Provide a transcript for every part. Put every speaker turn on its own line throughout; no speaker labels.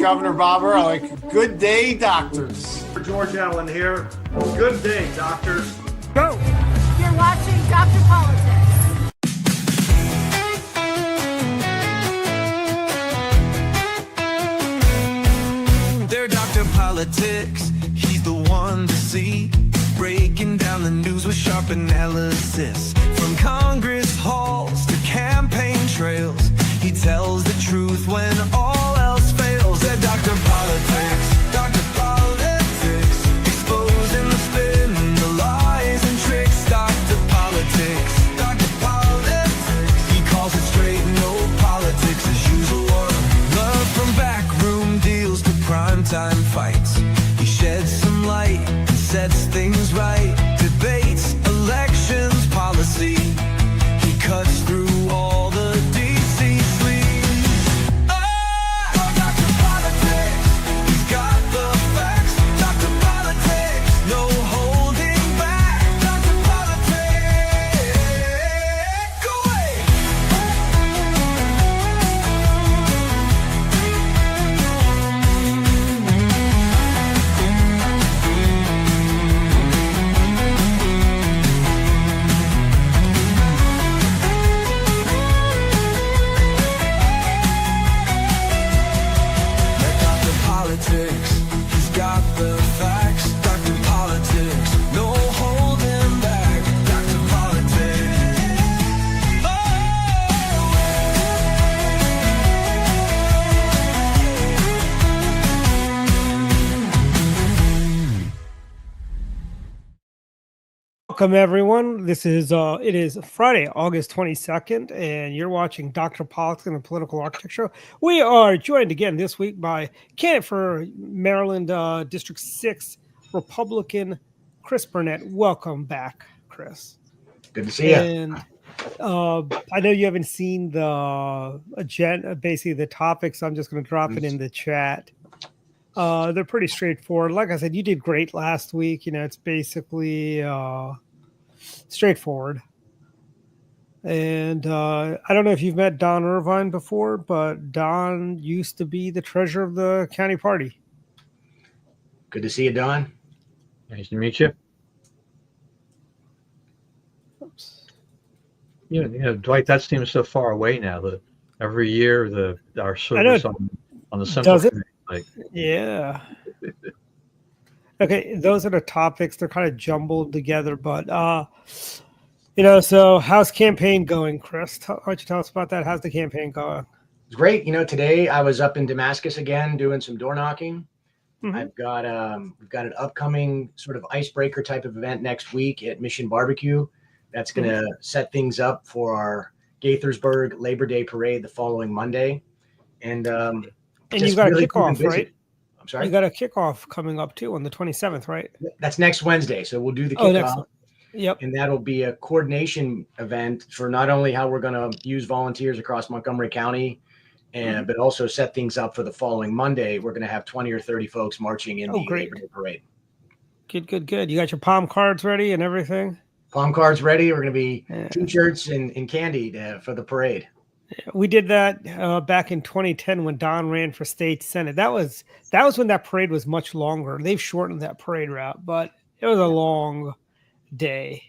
Governor Bobber. I like good day, doctors.
George Allen here. Good day, doctors.
Go. You're watching Dr. Politics.
They're Dr. Politics. He's the one to see. Breaking down the news with sharp analysis. From Congress halls to campaign trails, he tells the truth when all else fails. They're Dr. Politics. Dr. Politics. Exposing the spin, the lies and tricks. Dr. Politics. Dr. Politics. He calls it straight, no politics as usual. Love from backroom deals to primetime fights. He sheds some light and sets things right. Debates, elections, policy. He cuts through all the DC sleaze. Oh, Dr. Politics. He's got the facts. Dr. Politics. No holding back. Dr. Politics. Go away. Dr. Politics, he's got the facts. Dr. Politics, no holding back. Dr. Politics.
Welcome everyone. This is it is Friday, August 22nd, and you're watching Dr. Politics and the Political Architecture. We are joined again this week by candidate for Maryland District 6 Republican Chris Burnett. Welcome back, Chris.
Good to see you.
And I know you haven't seen the agenda, basically the topics. So I'm just going to drop it in the chat. They're pretty straightforward. Like I said, you did great last week. You know, it's basically straightforward. And I don't know if you've met Don Irvine before, but Don used to be the treasurer of the county party.
Good to see you, Don.
Nice to meet you.
Oops.
You know, Dwight, that seems so far away now. That every year our service on the Central
Does it?
Committee, like,
Yeah. Okay, those are the topics. They're kind of jumbled together, but so how's campaign going, Chris? Why don't you tell us about that? How's the campaign going?
It's great. You know, today I was up in Damascus again doing some door knocking.
Mhm.
I've got we've got an upcoming sort of icebreaker type of event next week at Mission Barbecue. That's going to set things up for our Gaithersburg Labor Day parade the following Monday. And
you got
really
a kickoff, right?
I'm sorry.
You got a kickoff coming up too on the 27th, right?
That's next Wednesday. So we'll do the
Oh,
kickoff.
Yep.
And that'll be a coordination event for not only how we're going to use volunteers across Montgomery County, but also set things up for the following Monday. We're going to have 20 or 30 folks marching in the Labor Day parade.
Good. You got your palm cards ready and everything?
Palm cards ready. We're going to be T-shirts and candy for the parade.
We did that back in 2010 when Don ran for state senate. That was when that parade was much longer. They've shortened that parade route, but it was a long day.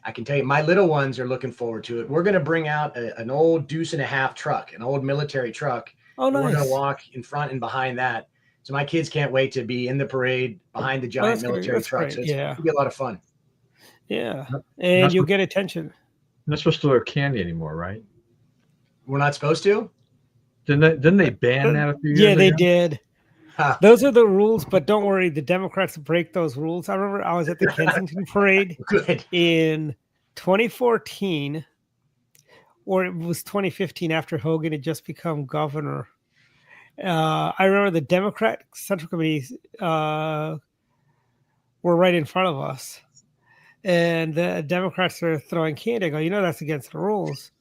I can tell you, my little ones are looking forward to it. We're going to bring out an old deuce and a half truck, an old military truck.
Oh, nice.
We're going to walk in front and behind that. So my kids can't wait to be in the parade behind the giant military truck. So it's going to be a lot of fun.
Yeah, and you'll get attention.
You're not supposed to wear candy anymore, right?
We're not supposed to?
Didn't they ban that a few years ago?
Yeah, they did. Those are the rules, but don't worry, the Democrats break those rules. I remember I was at the Kensington parade in 2014, or it was 2015 after Hogan had just become governor. I remember the Democrat Central Committees were right in front of us. And the Democrats are throwing candy. I go, that's against the rules.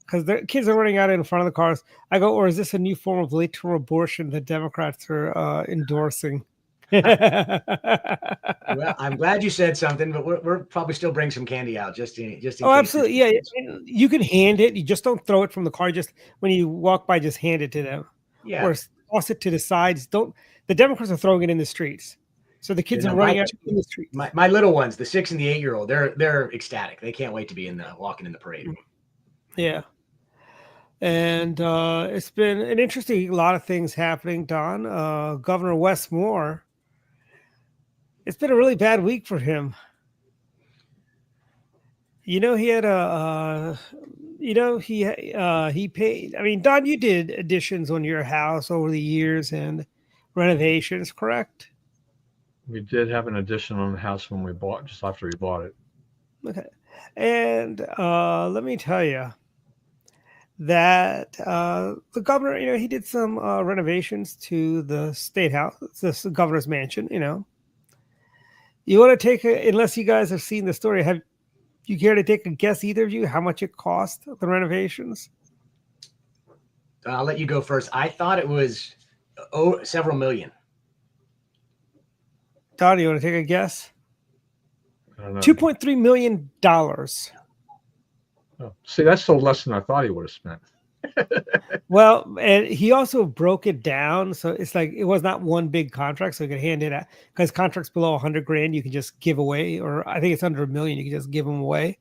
Because the kids are running out in front of the cars. I go, or is this a new form of late-term abortion that Democrats are endorsing?
Well, I'm glad you said something, but we're probably still bring some candy out just in case.
Oh, absolutely. Yeah. You can hand it. You just don't throw it from the car. Just when you walk by, just hand it to them.
Yeah.
toss it to the sides. Don't. The Democrats are throwing it in the streets, so the kids are running out in the streets.
My little ones, the 6 and the 8-year-old, they're ecstatic. They can't wait to be walking in the parade.
Yeah. And it's been an interesting lot of things happening, Don. Governor Wes Moore, it's been a really bad week for him. He had he paid. I mean, Don, you did additions on your house over the years and renovations, correct?
We did have an addition on the house when we bought, just after we bought it.
Okay. And let me tell you that the governor, he did some renovations to the state house, the governor's mansion. You want to take unless you guys have seen the story, have you care to take a guess, either of you, how much it cost, the renovations?
I'll let you go first. I thought it was several million.
Don, you want to take a guess?
I don't know.
$2.3 million.
Oh, see, that's still less than I thought he would have spent.
Well, and he also broke it down, so it's like it was not one big contract, so he could hand it out, because contracts below $100,000 you can just give away, or I think it's under $1 million you can just give them away.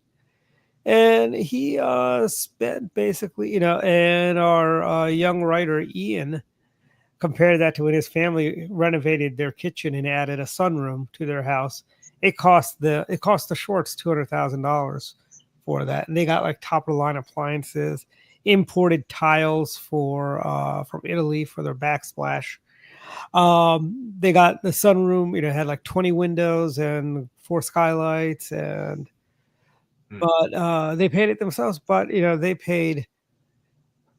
And he spent basically, and our young writer Ian compared that to when his family renovated their kitchen and added a sunroom to their house. It cost the Shorts $200,000 for that, and they got like top of the line appliances, imported tiles from Italy for their backsplash. They got the sunroom, had like 20 windows and 4 skylights, but they paid it themselves. But they paid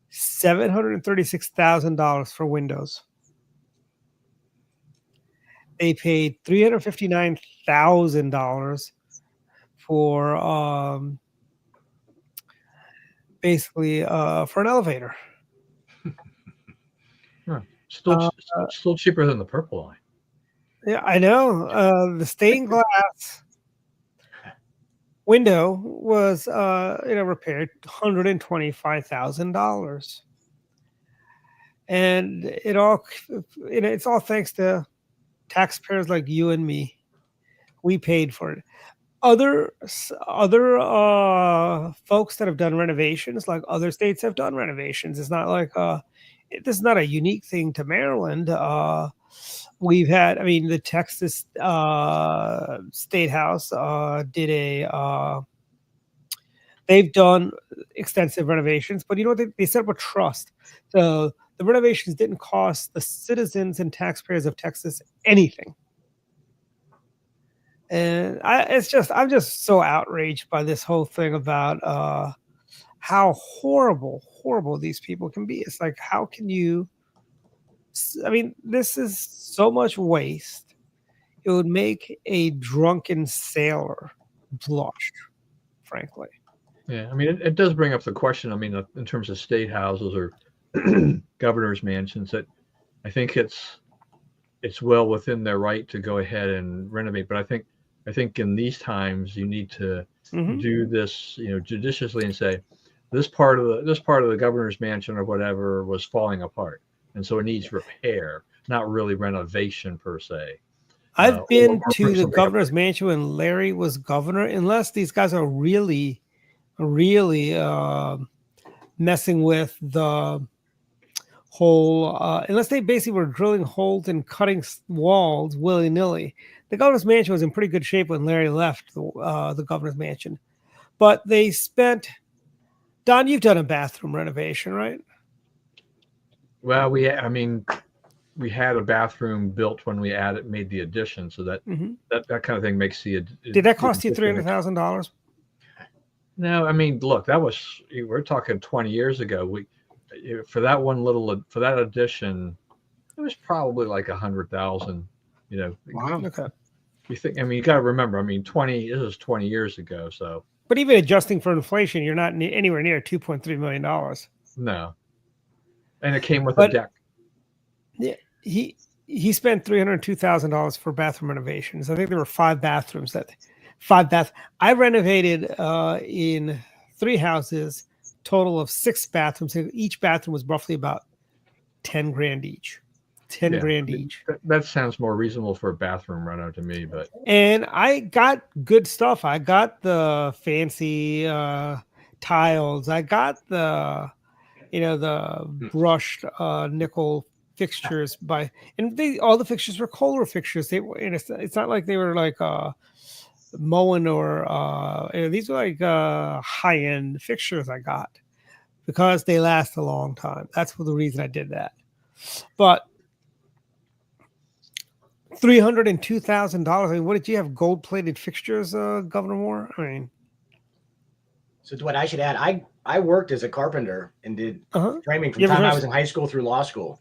$736,000 for windows. They paid $359,000 for basically for an elevator.
Still cheaper than the purple line.
Yeah, I know. The stained glass window was repaired $125,000, and it's all thanks to taxpayers like you and me. We paid for it. Other folks that have done renovations, like other states have done renovations. It's not like this is not a unique thing to Maryland. We've had, the Texas State House did they've done extensive renovations, but they set up a trust. So the renovations didn't cost the citizens and taxpayers of Texas anything. And I'm just so outraged by this whole thing about how horrible these people can be. It's like, how can you? This is so much waste. It would make a drunken sailor blush, frankly.
Yeah, it does bring up the question. In terms of state houses or governor's mansions, that I think it's well within their right to go ahead and renovate. But I think in these times you need to do this, judiciously, and say this part of the governor's mansion or whatever was falling apart, and so it needs repair, not really renovation per se.
I've been to the governor's mansion when Larry was governor. Unless these guys are really messing with the whole, unless they basically were drilling holes and cutting walls willy-nilly. The governor's mansion was in pretty good shape when Larry left the governor's mansion. But they spent, Don, you've done a bathroom renovation, right?
Well, we had a bathroom built when we made the addition, so that kind of thing makes the.
Did that cost you $300,000?
No, look, we're talking 20 years ago. For that addition, it was probably like $100,000.
Wow.
Okay.
You think? You got to remember. This is 20 years ago. So.
But even adjusting for inflation, you're not anywhere near $2.3 million.
No. And it came with a deck.
Yeah, he spent $302,000 for bathroom renovations. I think there were 5 bathrooms. I renovated in 3 houses, total of 6 bathrooms. Each bathroom was roughly about $10,000 each. 10
Yeah,
grand
I mean,
each.
that sounds more reasonable for a bathroom reno to me, but
And I got good stuff. I got the fancy tiles. I got the the brushed nickel fixtures and all the fixtures were Kohler fixtures. They were, and it's not like they were like Moen or these were like high end fixtures I got because they last a long time. That's the reason I did that. But $302,000. I mean, what did you have? Gold plated fixtures, Governor Moore? I mean,
So Dwight, I should add, I worked as a carpenter and did framing from
You ever
time I
heard-
was in high school through law school.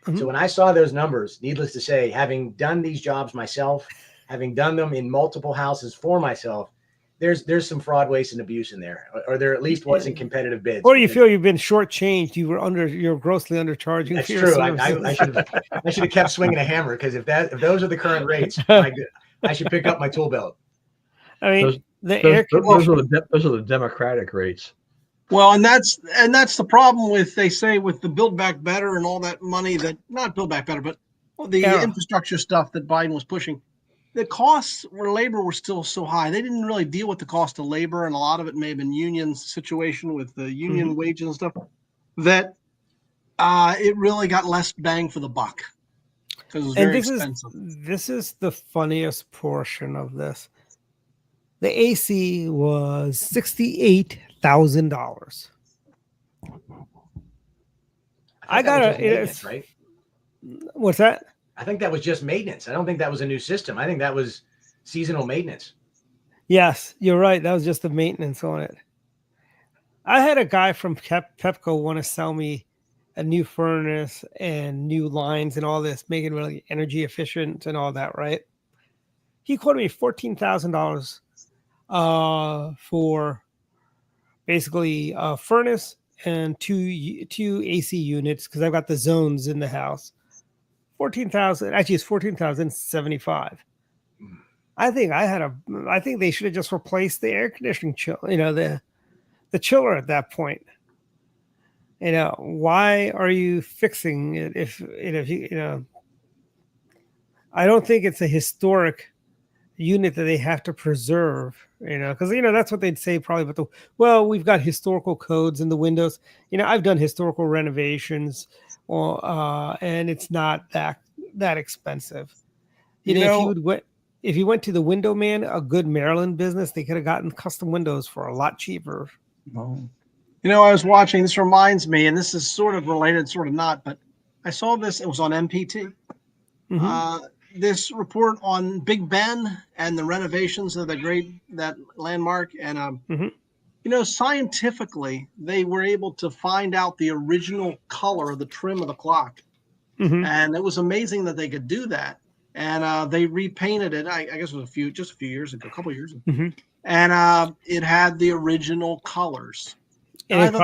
Mhm.
So when I saw those numbers, needless to say, having done these jobs myself, having done them in multiple houses for myself, there's some fraud, waste, and abuse in there, or there at least wasn't competitive bids.
or you feel you've been shortchanged. You're grossly undercharging.
That's
for your
true.
services.
I should have kept swinging a hammer, because if those are the current rates, my good, I should pick up my tool belt.
I mean,
those,
the air
those
conditioning.
are the Democratic rates.
Well, and that's the problem with, they say, with the Build Back Better and all that money, that not Build Back Better, but the infrastructure stuff that Biden was pushing. The costs for labor were still so high. They didn't really deal with the cost of labor, and a lot of it may have been union situation with the union wages and stuff, that it really got less bang for the buck because it was very expensive.
This is the funniest portion of this. The AC was $68,000. I got
it. Right?
What's that?
I think that was just maintenance. I don't think that was a new system. I think that was seasonal maintenance.
Yes, you're right. That was just the maintenance on it. I had a guy from Pepco want to sell me a new furnace and new lines and all this, making really energy efficient and all that, right? He quoted me $14,000 for basically a furnace and two AC units, because I've got the zones in the house. 14,000. Actually, it's 14,075. I think they should have just replaced the air conditioning the chiller at that point. Why are you fixing it if I don't think it's a historic unit that they have to preserve, because that's what they'd say probably. But we've got historical codes in the windows. I've done historical renovations, and it's not that expensive. If you went to the Window Man, a good Maryland business, they could have gotten custom windows for a lot cheaper.
I was watching. This reminds me, and this is sort of related, sort of not, but I saw this. It was on MPT. This report on Big Ben and the renovations of that landmark, and scientifically, they were able to find out the original color of the trim of the clock, and it was amazing that they could do that. And they repainted it. I guess it was just a few years ago, a couple of years ago, and it had the original colors.
And it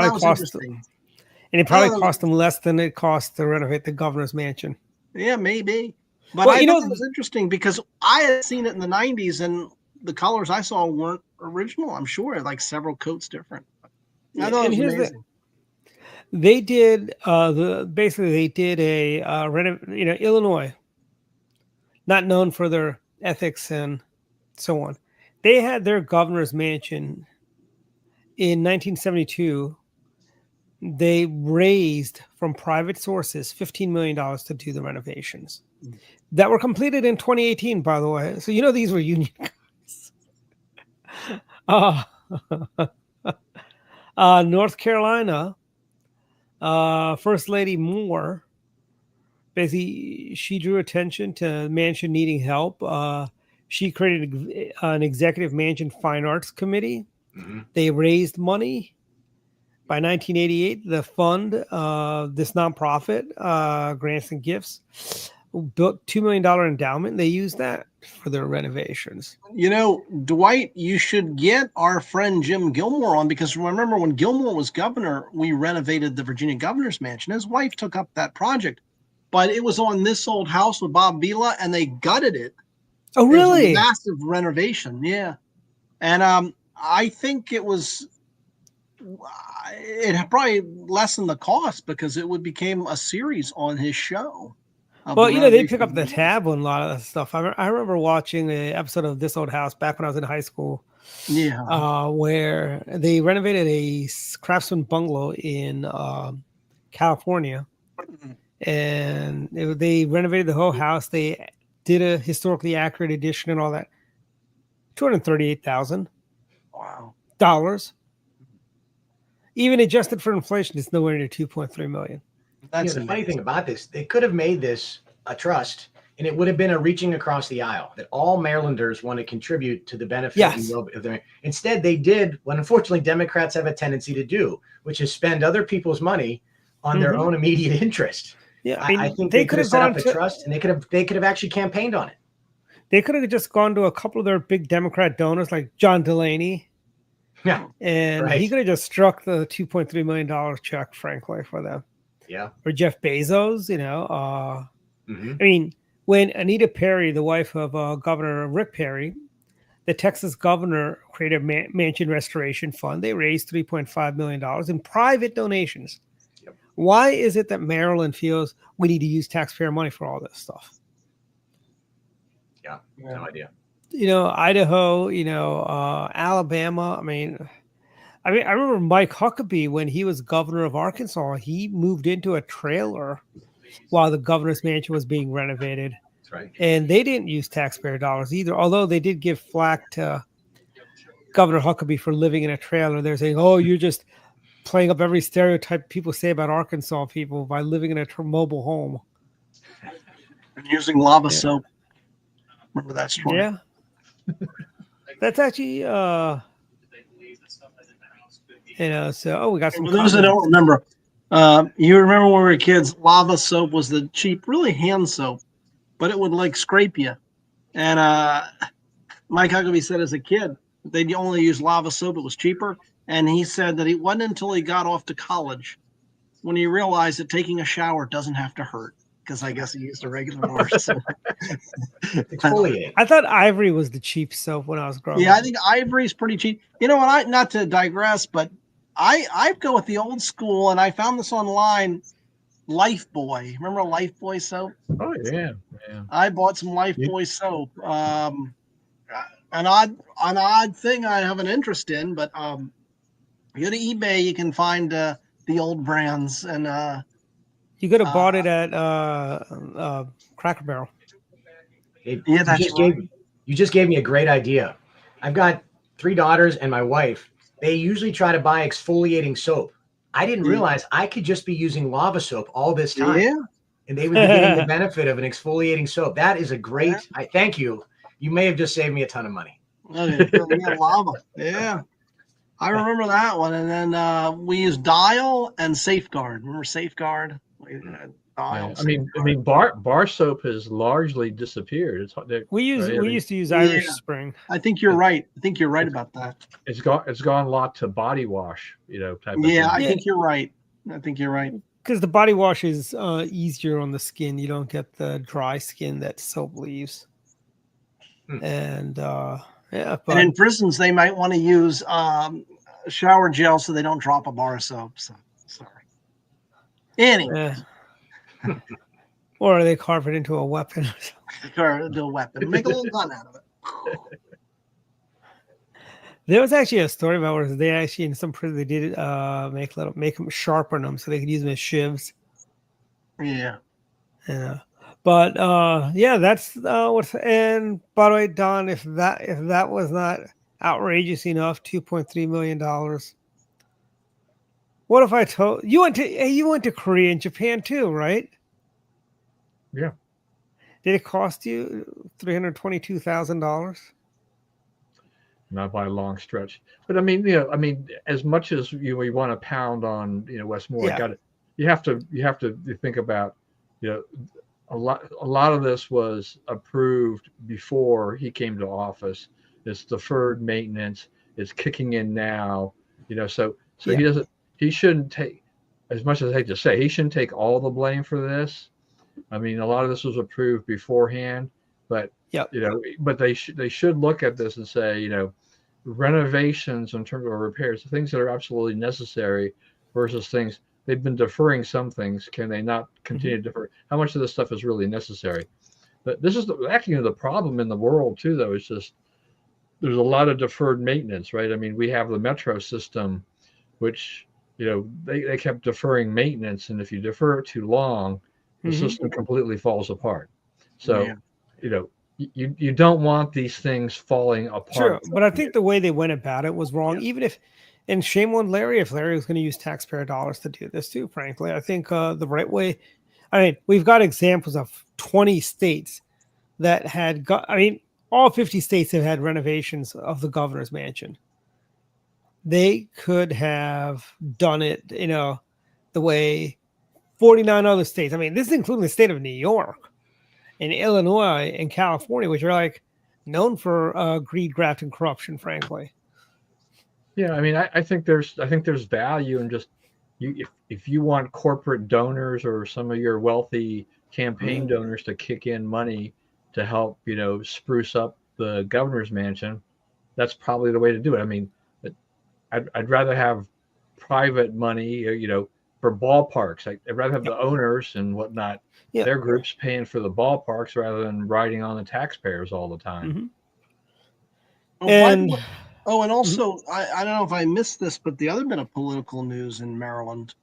probably cost them less than it cost to renovate the governor's mansion.
Yeah, maybe. But I thought it was interesting because I had seen it in the 90s, and the colors I saw weren't original. I'm sure, like several coats different. I thought it was amazing.
They did they did a Illinois, not known for their ethics and so on. They had their governor's mansion in 1972. They raised from private sources $15 million to do the renovations that were completed in 2018, by the way. So, these were union guys. North Carolina, First Lady Moore, basically, she drew attention to mansion needing help. She created an executive mansion fine arts committee. They raised money. By 1988, the fund, this nonprofit, Grants and Gifts, built $2 million endowment. They used that for their renovations.
Dwight, you should get our friend Jim Gilmore on, because remember when Gilmore was governor, we renovated the Virginia governor's mansion. His wife took up that project, but it was on This Old House with Bob Vila, and they gutted it.
Oh, really?
It was a massive renovation, yeah. And I think it probably lessened the cost because it became a series on his show. of
Well,
the
you know, they pick up the
renovation.
tab on a lot of that stuff. I remember watching an episode of This Old House back when I was in high school,
Yeah.
where they renovated a craftsman bungalow in California, and they renovated the whole house. They did a historically accurate addition and all that. $238,000.
Wow.
Even adjusted for inflation, it's nowhere near 2.3 million.
That's the funny thing about this. They could have made this a trust, and it would have been a reaching across the aisle that all Marylanders want to contribute to the benefit
Yes.
of their. Instead, they did what unfortunately Democrats have a tendency to do, which is spend other people's money on their own immediate interest.
Yeah,
I think they could have set up a trust, and they could have actually campaigned on it.
They could have just gone to a couple of their big Democrat donors, like John Delaney.
Yeah,
and he could have just struck the $2.3 million check, frankly, for them.
Yeah.
Or Jeff Bezos, you know. I
Mhm.
mean, when Anita Perry, the wife of Governor Rick Perry, the Texas governor created a mansion restoration fund, they raised $3.5 million in private donations.
Yep.
Why is it that Maryland feels we need to use taxpayer money for all this stuff?
Yeah, no idea.
You know, Idaho, you know, Alabama. I mean, I remember Mike Huckabee when he was governor of Arkansas. He moved into a trailer while the governor's mansion was being renovated.
That's right.
And they didn't use taxpayer dollars either, although they did give flack to Governor Huckabee for living in a trailer. They're saying, oh, you're just playing up every stereotype people say about Arkansas people by living in a mobile home.
And using lava soap. Remember that story?
Yeah. That's actually, you know, so, we got some.
For those that don't remember, you remember when we were kids, lava soap was the cheap, really hand soap, but it would like scrape you. And Mike Huckabee said as a kid, they only used lava soap, it was cheaper. And he said that it wasn't until he got off to college when he realized that taking a shower doesn't have to hurt. Because I guess he used a regular bar soap.
Exfoliate.
I thought Ivory was the cheap soap when I was growing up.
Yeah, I think Ivory's pretty cheap. You know what? Not to digress, but I go with the old school, and I found this online. Lifebuoy. Remember Lifebuoy soap?
Oh yeah.
I bought some Lifebuoy soap. An odd thing I have an interest in, but you go to eBay, you can find the old brands, and
you could have bought it at Cracker Barrel.
Yeah, that's right.
You just gave me a great idea. I've got 3 daughters and my wife. They usually try to buy exfoliating soap. I didn't realize I could just be using lava soap all this time.
Yeah.
And they would be getting the benefit of an exfoliating soap. That is a great, I thank you. You may have just saved me a ton of money.
Lava. Yeah. I remember that one. And then we used Dial and Safeguard. Remember Safeguard? Dial.
I mean, bar soap has largely disappeared.
We used to use Irish Spring.
I think you're right. I think you're right about that.
It's gone a lot to body wash, you know. Type of
thing. I think you're right.
Because the body wash is easier on the skin. You don't get the dry skin that soap leaves. And and
in prisons they might want to use shower gel so they don't drop a bar of soap. So sorry. Anyway.
Or they carve it into a weapon.
Carve it into a weapon. Make a little gun out of it.
There was actually a story about where they actually in some prison they did make them sharpen them so they could use them as shivs.
Yeah.
Yeah. But that's what's. And by the way, Don, if that was not outrageous enough, $2.3 million. What if I told you went to Korea and Japan too, right?
Yeah.
Did it cost you $322,000?
Not by a long stretch, but I mean, as much as we want to pound on, Westmore, you have to think about, a lot of this was approved before he came to office. It's deferred maintenance. It's kicking in now, so he shouldn't take, as much as I hate to say, he shouldn't take all the blame for this. I mean, a lot of this was approved beforehand, but but they should look at this and say, renovations in terms of repairs, things that are absolutely necessary versus things they've been deferring some things. Can they not continue to defer? How much of this stuff is really necessary? But this is actually the problem in the world too, though. It's just there's a lot of deferred maintenance, right? I mean, we have the metro system, which they kept deferring maintenance, and if you defer it too long, the system completely falls apart. So, you don't want these things falling apart.
Sure, but I think the way they went about it was wrong. Even if, and shame on Larry if Larry was going to use taxpayer dollars to do this too. Frankly, I think the right way. I mean, we've got examples of 20 states that had got. I mean, all 50 states have had renovations of the governor's mansion. They could have done it, the way 49 other states. I mean, this is including the state of New York and Illinois and California, which are like known for greed, graft, and corruption, frankly.
Yeah, I mean, I think there's value in just if you want corporate donors or some of your wealthy campaign donors to kick in money to help, spruce up the governor's mansion, that's probably the way to do it. I mean, I'd rather have private money, for ballparks. I'd rather have the owners and whatnot, their groups paying for the ballparks rather than riding on the taxpayers all the time.
And also, I don't know if I missed this, but the other bit of political news in Maryland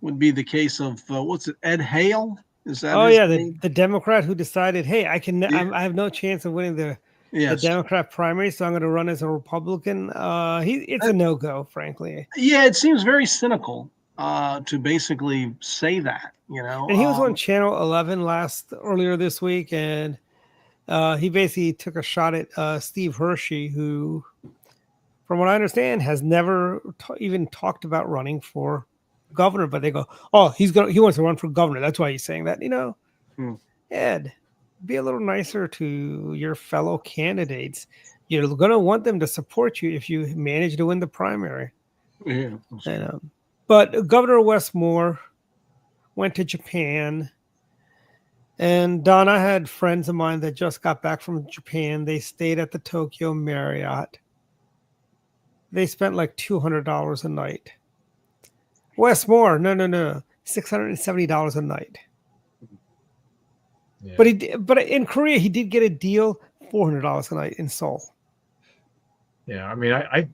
would be the case of Ed Hale? Is that?
Oh yeah, the Democrat who decided, hey, I have no chance of winning the Democrat primary, so I'm going to run as a Republican. It's a no-go, frankly.
Yeah, it seems very cynical to basically say that, And
he was on Channel 11 earlier this week, and he basically took a shot at Steve Hershey, who, from what I understand, has never even talked about running for governor. But they go, "Oh, he wants to run for governor. That's why he's saying that." Ed, be a little nicer to your fellow candidates. You're going to want them to support you if you manage to win the primary.
Yeah.
But Governor Westmore went to Japan. And Don, I had friends of mine that just got back from Japan. They stayed at the Tokyo Marriott. They spent like $200 a night. Westmore, no, $670 a night. Yeah. But in Korea, he did get a deal, $400 a night in Seoul.
Yeah, I mean, I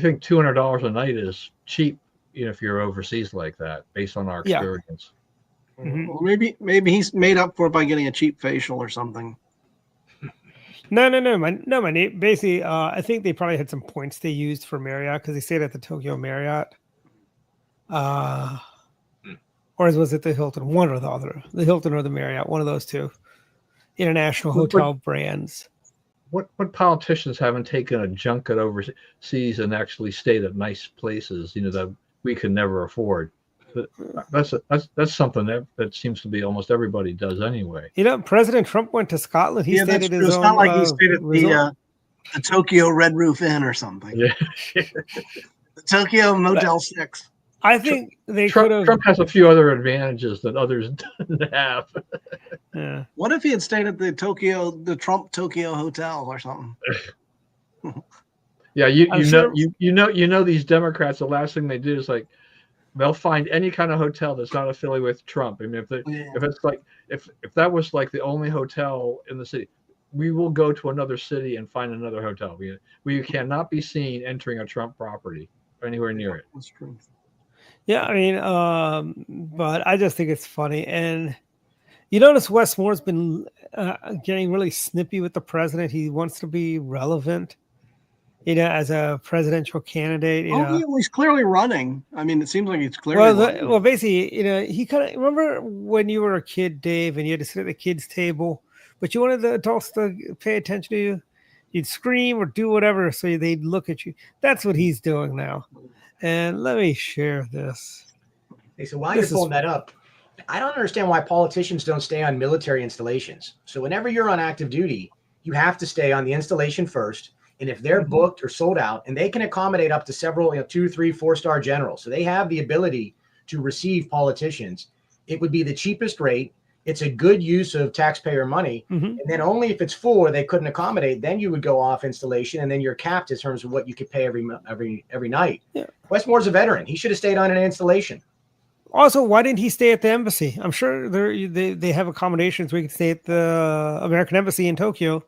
think $200 a night is cheap, if you're overseas like that, based on our experience.
Well, maybe he's made up for it by getting a cheap facial or something.
No. Basically, I think they probably had some points they used for Marriott because they stayed at the Tokyo Marriott. Or was it the Hilton? One or the other. The Hilton or the Marriott, one of those two. International hotel brands.
What politicians haven't taken a junket overseas and actually stayed at nice places, that we could never afford? That's something that seems to be almost everybody does anyway.
President Trump went to Scotland. He stayed at his own.
It's not like he stayed at the Tokyo Red Roof Inn or something.
Yeah.
The Tokyo Motel 6.
I think
Trump has a few other advantages that others don't have.
Yeah.
What if he had stayed at the Trump Tokyo Hotel or something?
Yeah, you know these Democrats. The last thing they do is like they'll find any kind of hotel that's not affiliated with Trump. I mean, if that was like the only hotel in the city, we will go to another city and find another hotel. We cannot be seen entering a Trump property anywhere near it.
That's true.
Yeah, I mean, but I just think it's funny. And you notice Westmore's been getting really snippy with the president. He wants to be relevant, as a presidential candidate.
He's clearly running. I mean, it seems like he's clearly running.
Well, basically, he kind of, remember when you were a kid, Dave, and you had to sit at the kids' table, but you wanted the adults to pay attention to you? You'd scream or do whatever so they'd look at you. That's what he's doing now. And let me share this.
Hey, so while you're pulling that up, I don't understand why politicians don't stay on military installations. So whenever you're on active duty, you have to stay on the installation first. And if they're booked or sold out, and they can accommodate up to several, 2, 3, 4-star generals. So they have the ability to receive politicians. It would be the cheapest rate. It's a good use of taxpayer money. And then only if it's full or they couldn't accommodate, then you would go off installation, and then you're capped in terms of what you could pay every night. Yeah. Westmore's a veteran. He should have stayed on an installation.
Also, why didn't he stay at the embassy? I'm sure they have accommodations where he can stay at the American embassy in Tokyo.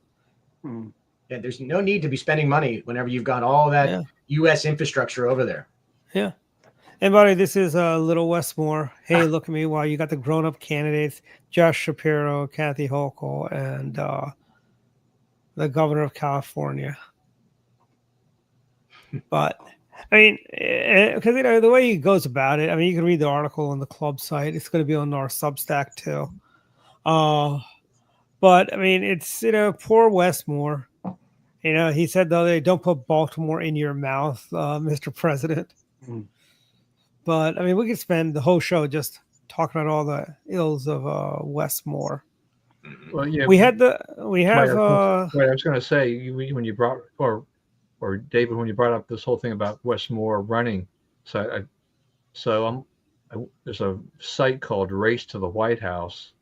Yeah, there's no need to be spending money whenever you've got all that U.S. infrastructure over there.
Yeah. And by the way, this is Little Westmore. Hey, look at me. Wow, you got the grown-up candidates, Josh Shapiro, Kathy Hochul, and the governor of California. But, I mean, because the way he goes about it, I mean, you can read the article on the club site. It's going to be on our Substack, too. But, I mean, it's, poor Westmore. He said the other day, don't put Baltimore in your mouth, Mr. President. But, I mean, we could spend the whole show just talking about all the ills of Westmore.
Well, yeah.
I
was going to say, when you brought, or David, when you brought up this whole thing about Westmore running, there's a site called Race to the White House,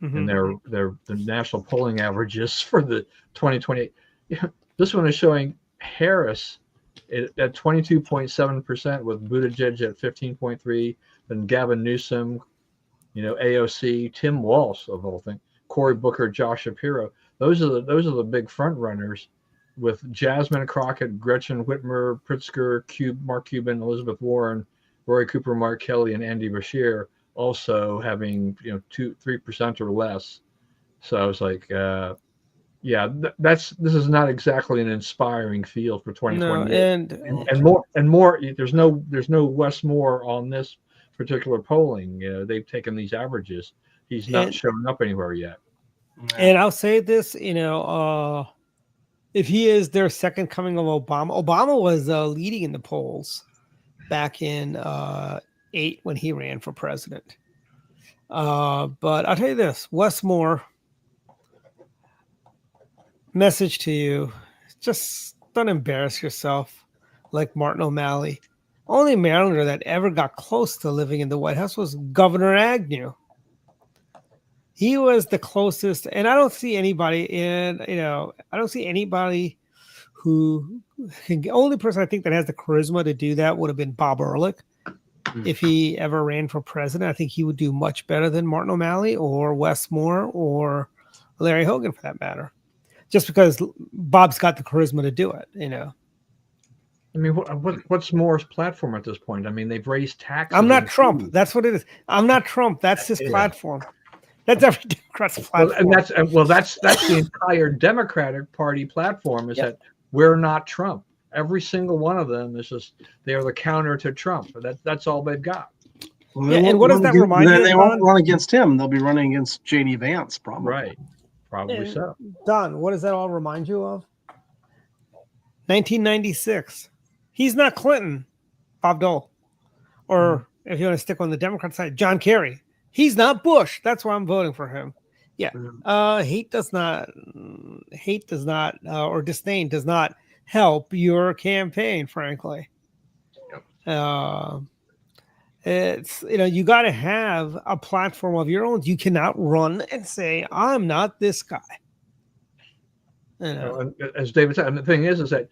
and they're the national polling averages for the 2020. This one is showing Harris at 22.7%, with Buttigieg at 15.3%, then Gavin Newsom, AOC, Tim Walz of the whole thing, Cory Booker, Josh Shapiro. Those are the big front runners, with Jasmine Crockett, Gretchen Whitmer, Pritzker, Mark Cuban, Elizabeth Warren, Roy Cooper, Mark Kelly, and Andy Bashir also having 2-3% or less. So I was like, this is not exactly an inspiring field for 2020.
No,
and more. There's no Westmore on this particular polling. They've taken these averages. He's not showing up anywhere yet.
And I'll say this, if he is their second coming of Obama was leading in the polls back in 2008 when he ran for president. But I'll tell you this, Westmore, message to you, just don't embarrass yourself like Martin O'Malley. Only Marylander that ever got close to living in the White House was Governor Agnew. He was the closest, and I don't see anybody who the only person I think that has the charisma to do that would have been Bob Ehrlich. If he ever ran for president, I think he would do much better than Martin O'Malley or Westmore or Larry Hogan, for that matter. Just because Bob's got the charisma to do it,
I mean, what's Moore's platform at this point? I mean, they've raised taxes.
I'm not Trump. That's what it is. I'm not Trump. That's his platform. That's every Democrat's platform.
That's the entire Democratic Party platform is that we're not Trump. Every single one of them is just, they are the counter to Trump. That's all they've got.
Well,
and what does that remind you of?
They won't run against him. They'll be running against J.D. Vance, probably.
Right. Probably so.
Don, what does that all remind you of? 1996. He's not Clinton, Bob Dole. Or if you want to stick on the Democrat side, John Kerry. He's not Bush. That's why I'm voting for him. Yeah. Hate does not, or disdain does not help your campaign, frankly. It's, you got to have a platform of your own. You cannot run and say, I'm not this guy.
As David said, and the thing is that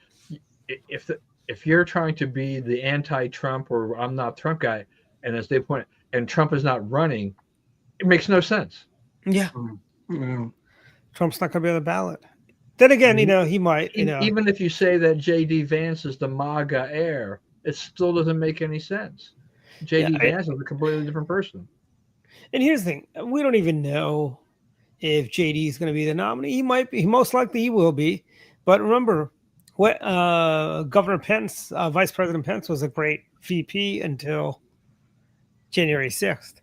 if you're trying to be the anti-Trump or I'm not Trump guy, and as they point, and Trump is not running, it makes no sense.
Yeah. Trump's not going to be on the ballot. Then again, he might,
Even if you say that J.D. Vance is the MAGA heir, it still doesn't make any sense. J.D. Vance is a completely different person.
And here's the thing. We don't even know if J.D. is going to be the nominee. He might be. Most likely he will be. But remember, what Governor Pence, Vice President Pence was a great VP until January 6th,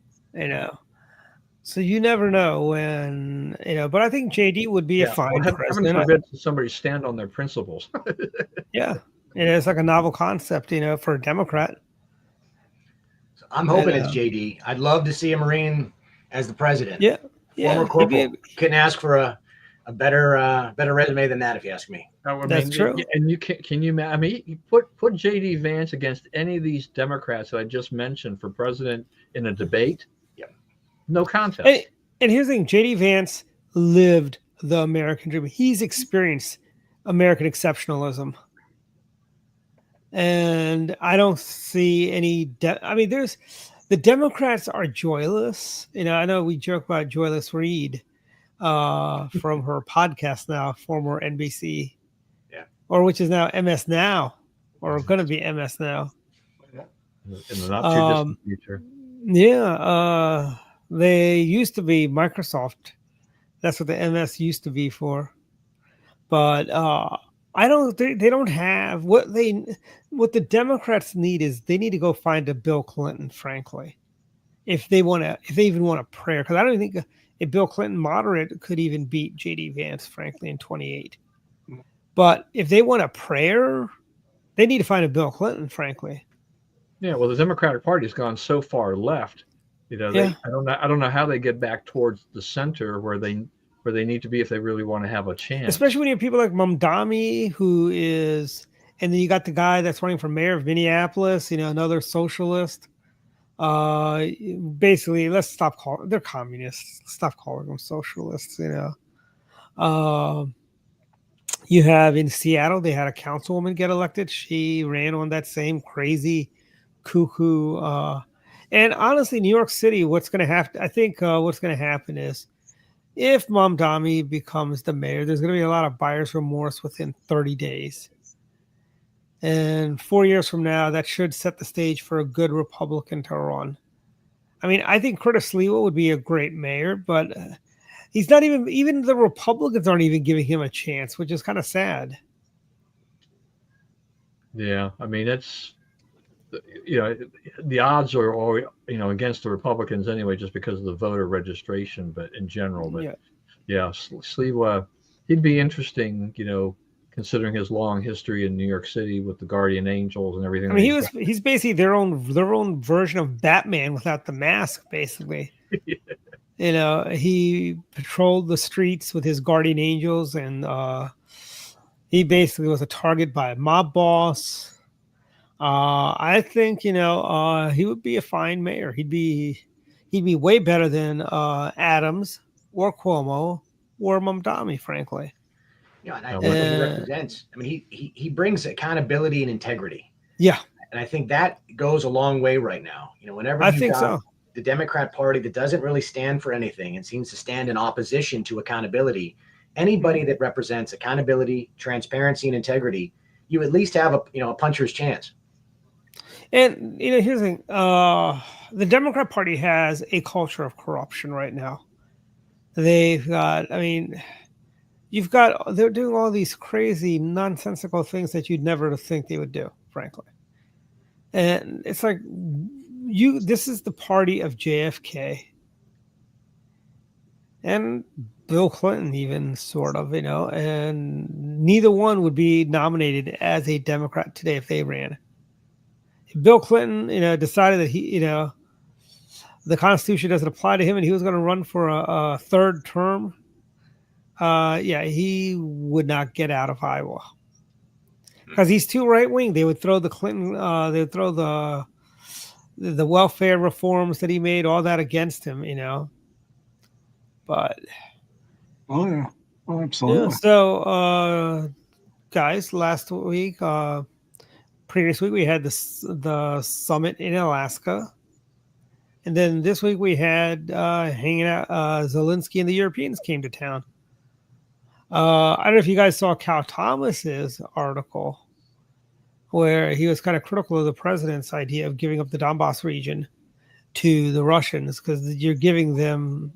So you never know when, but I think JD would be a fine president.
Heaven forbid somebody stand on their principles.
Yeah. It's like a novel concept, for a Democrat.
So I'm hoping it's JD. I'd love to see a Marine as the president.
Yeah.
Former corporal. Couldn't ask for a better resume than that, if you ask me.
That's true.
And you put JD Vance against any of these Democrats that I just mentioned for president in a debate. No contest.
And here's the thing, J.D. Vance lived the American dream. He's experienced American exceptionalism. And I don't see any the Democrats are joyless. I know we joke about Joyless Reed from her podcast now, former NBC, or which is now MS Now, or going to be MS Now.
In the not too distant future.
Yeah, they used to be Microsoft. That's what the MS used to be for. But I don't. They don't have what the Democrats need is they need to go find a Bill Clinton, frankly, if they even want a prayer. Because I don't think a Bill Clinton moderate could even beat JD Vance, frankly, in 28. But if they want a prayer, they need to find a Bill Clinton, frankly.
Yeah, well, the Democratic Party has gone so far left. I don't know how they get back towards the center where they need to be if they really want to have a chance.
Especially when you have people like Mamdani, and then you got the guy that's running for mayor of Minneapolis, another socialist. Basically, let's stop calling they're communists. Stop calling them socialists. You have in Seattle, they had a councilwoman get elected. She ran on that same crazy cuckoo. And honestly, New York City, what's going to happen is if Mamdani becomes the mayor, there's going to be a lot of buyer's remorse within 30 days. And 4 years from now, that should set the stage for a good Republican to run. I mean, I think Curtis Sliwa would be a great mayor, but he's not even the Republicans aren't even giving him a chance, which is kind of sad.
Yeah, I mean, it's, the odds are against the Republicans anyway, just because of the voter registration, but in general. But yeah Sliwa, he'd be interesting, considering his long history in New York City with the Guardian Angels and everything.
I mean, he's basically their own version of Batman without the mask, basically. He patrolled the streets with his Guardian Angels, and he basically was a target by a mob boss. I think he would be a fine mayor. He'd be way better than Adams or Cuomo or Mamdani, frankly.
And I think what he represents. I mean, he brings accountability and integrity.
Yeah,
and I think that goes a long way right now. Whenever
I think so.
The Democrat Party that doesn't really stand for anything and seems to stand in opposition to accountability, anybody that represents accountability, transparency, and integrity, you at least have a puncher's chance.
And here's the thing: the Democrat Party has a culture of corruption right now. They've got, they're doing all these crazy, nonsensical things that you'd never think they would do, frankly. And it's like this is the party of JFK and Bill Clinton, even sort of, and neither one would be nominated as a Democrat today if they ran. Bill Clinton, decided that the Constitution doesn't apply to him and he was going to run for a third term. He would not get out of Iowa because he's too right wing. They would throw the Clinton, they would throw the welfare reforms that he made, all that against him, But
absolutely.
Yeah, so, guys, previous week we had the summit in Alaska, and then this week we had hanging out. Zelensky and the Europeans came to town. I don't know if you guys saw Cal Thomas's article where he was kind of critical of the president's idea of giving up the Donbass region to the Russians because you're giving them,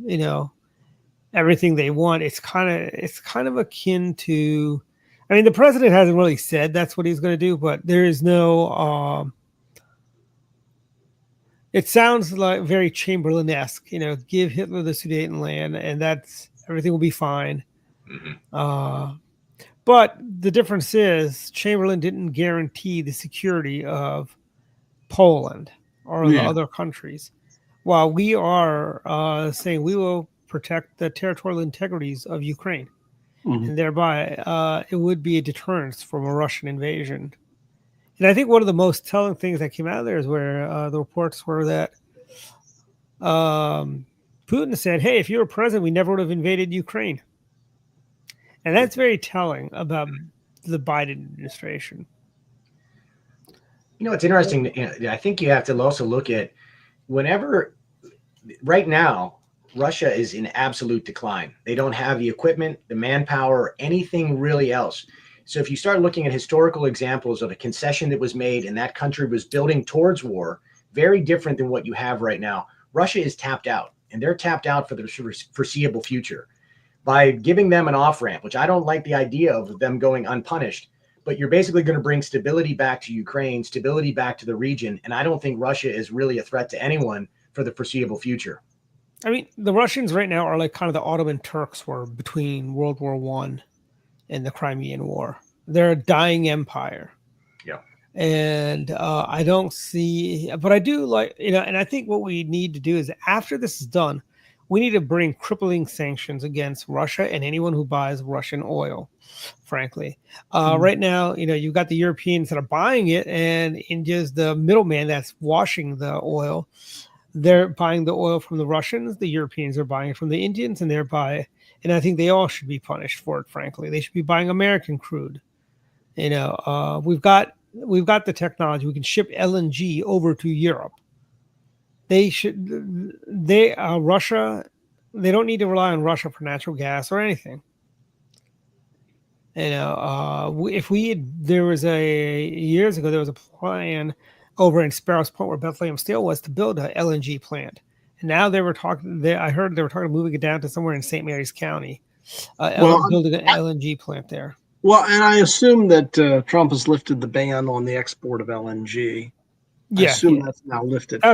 everything they want. It's kind of akin to. I mean, the president hasn't really said that's what he's going to do, but there is no. It sounds like very Chamberlain-esque, give Hitler the Sudetenland, and that's everything will be fine. Mm-hmm. But the difference is Chamberlain didn't guarantee the security of Poland or the other countries, while we are saying we will protect the territorial integrities of Ukraine. Mm-hmm. And thereby, it would be a deterrence from a Russian invasion. And I think one of the most telling things that came out of there is where the reports were that Putin said, hey, if you were president, we never would have invaded Ukraine. And that's very telling about the Biden administration.
It's interesting. I think you have to also look at right now, Russia is in absolute decline. They don't have the equipment, the manpower, or anything really else. So if you start looking at historical examples of a concession that was made and that country was building towards war, very different than what you have right now. Russia is tapped out, and they're tapped out for the foreseeable future. By giving them an off-ramp, which I don't like the idea of them going unpunished, but you're basically going to bring stability back to Ukraine, stability back to the region, and I don't think Russia is really a threat to anyone for the foreseeable future.
I mean, the Russians right now are like kind of the Ottoman Turks were between World War I and the Crimean War. They're a dying empire.
Yeah.
And I don't see, but I do like, and I think what we need to do is after this is done, we need to bring crippling sanctions against Russia and anyone who buys Russian oil, frankly. Right now, you've got the Europeans that are buying it, and India's the middleman that's washing the oil. They're buying the oil from the Russians. The Europeans are buying it from the Indians, and and I think they all should be punished for it, frankly. They should be buying American crude. We've got the technology. We can ship LNG over to Europe. Russia, they don't need to rely on Russia for natural gas or anything. Years ago, there was a plan over in Sparrows Point where Bethlehem Steel was to build an LNG plant. And now I heard they were talking about moving it down to somewhere in St. Mary's County, building an LNG plant there.
Well, and I assume that Trump has lifted the ban on the export of LNG. I assume that's now lifted.
That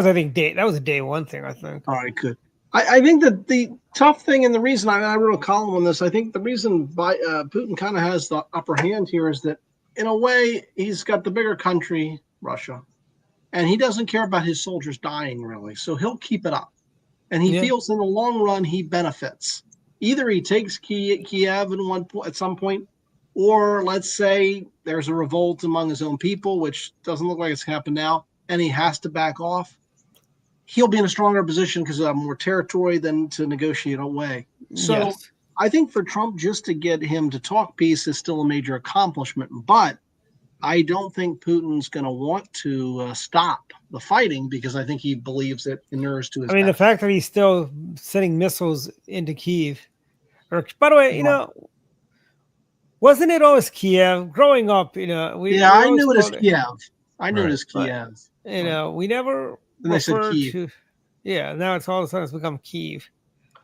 was a day one thing, I think.
All right, good. I think that the tough thing and the reason I wrote a column on this, I think the reason Putin kind of has the upper hand here is that in a way he's got the bigger country, Russia, and he doesn't care about his soldiers dying really. So he'll keep it up. And he feels in the long run he benefits. Either he takes Kiev at some point, or let's say there's a revolt among his own people, which doesn't look like it's happened now, and he has to back off. He'll be in a stronger position because he'll have more territory than to negotiate away. So I think for Trump, just to get him to talk peace is still a major accomplishment. But I don't think Putin's going to want to stop the fighting because I think he believes it inures to his
the fact that he's still sending missiles into Kyiv. By the way, wasn't it always Kiev? Growing up,
I knew it as Kiev. I knew it as Kiev.
We never referred to. Yeah, now it's all of a sudden it's become Kyiv.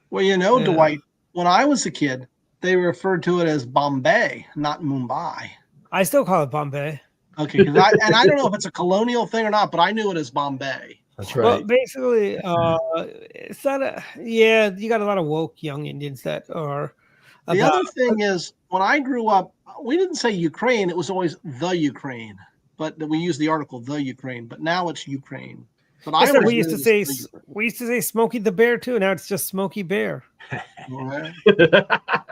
Well, Dwight, when I was a kid, they referred to it as Bombay, not Mumbai.
I still call it Bombay.
Okay, and I don't know if it's a colonial thing or not, but I knew it as Bombay.
That's right.
Well, basically, it's not you got a lot of woke young Indians that are.
The other thing is, when I grew up, we didn't say Ukraine; it was always the Ukraine. But we use the article "the Ukraine," but now it's Ukraine. But
we used to say Smokey the Bear too. Now it's just Smokey Bear.
Do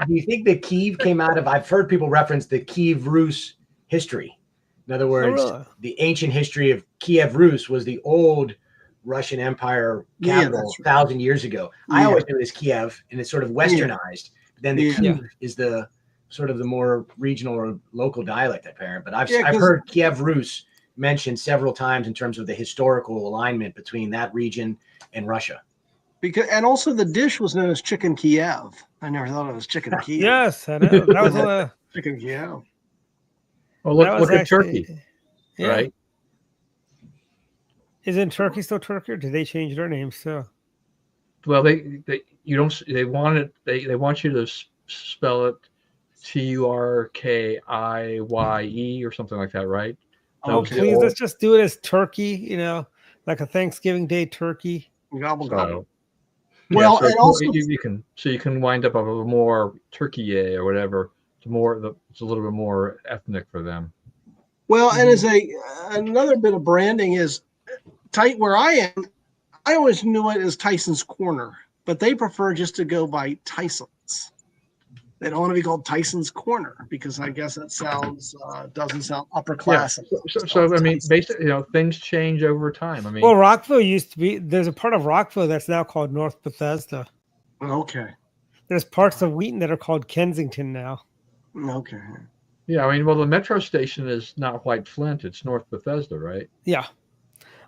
you think that Kyiv came out of? I've heard people reference the Kiev Rus history. In other words, the ancient history of Kiev Rus was the old Russian Empire capital 1,000 years ago. I always knew it as Kiev, and it's sort of westernized. But then the Kiev is the sort of the more regional or local dialect, apparent. But I've heard Kiev Rus mentioned several times in terms of the historical alignment between that region and Russia.
And also the dish was known as chicken Kiev. I never thought it was chicken Kiev.
Yes, I know. That was
chicken Kiev.
Well, look at Turkey, right?
Isn't Turkey still Turkey, or did they change their names too?
Well, they want you to spell it Turkiye or something like that, right?
Please, let's just do it as turkey. Like a Thanksgiving Day turkey.
Gobble
gobble.
Well, and also
you can wind up a little more Turkiye or whatever. It's a little bit more ethnic for them.
Well, and as another bit of branding is tight where I am. I always knew it as Tyson's Corner, but they prefer just to go by Tyson's. They don't want to be called Tyson's Corner because I guess it doesn't sound upper class.
Yeah. So I mean, basically, things change over time.
Well, Rockville used to be. There's a part of Rockville that's now called North Bethesda.
Okay.
There's parts of Wheaton that are called Kensington now.
Okay.
Yeah, the metro station is not White Flint; it's North Bethesda, right?
Yeah.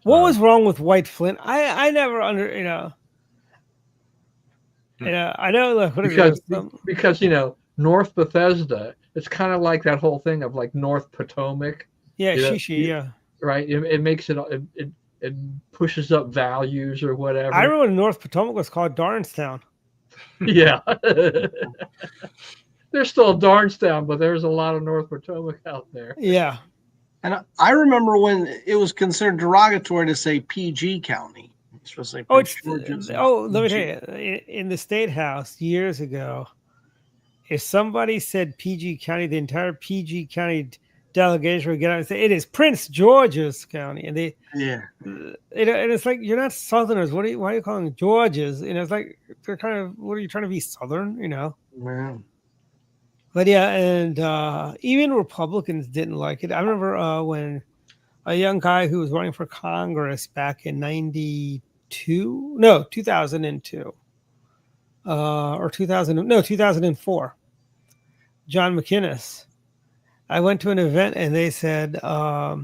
What was wrong with White Flint? I never I know. Like, what is
because North Bethesda, it's kind of like that whole thing of like North Potomac.
Yeah, Shishi. Yeah.
Right. It makes it pushes up values or whatever.
I remember North Potomac was called Darnestown.
Yeah. There's still Darnestown, but there's a lot of North Potomac out there.
Yeah.
And I remember when it was considered derogatory to say PG County. It's just like
let me tell you, in the State House years ago, if somebody said PG County, the entire PG County delegation would get out and say, it is Prince George's County. And and it's like, you're not Southerners. Why are you calling them Georges? It's like, they're kind of, what are you trying to be, Southern,
Wow.
But yeah, and even Republicans didn't like it. I remember when a young guy who was running for Congress back in 2002, or 2004, John McInnes. I went to an event and they said, I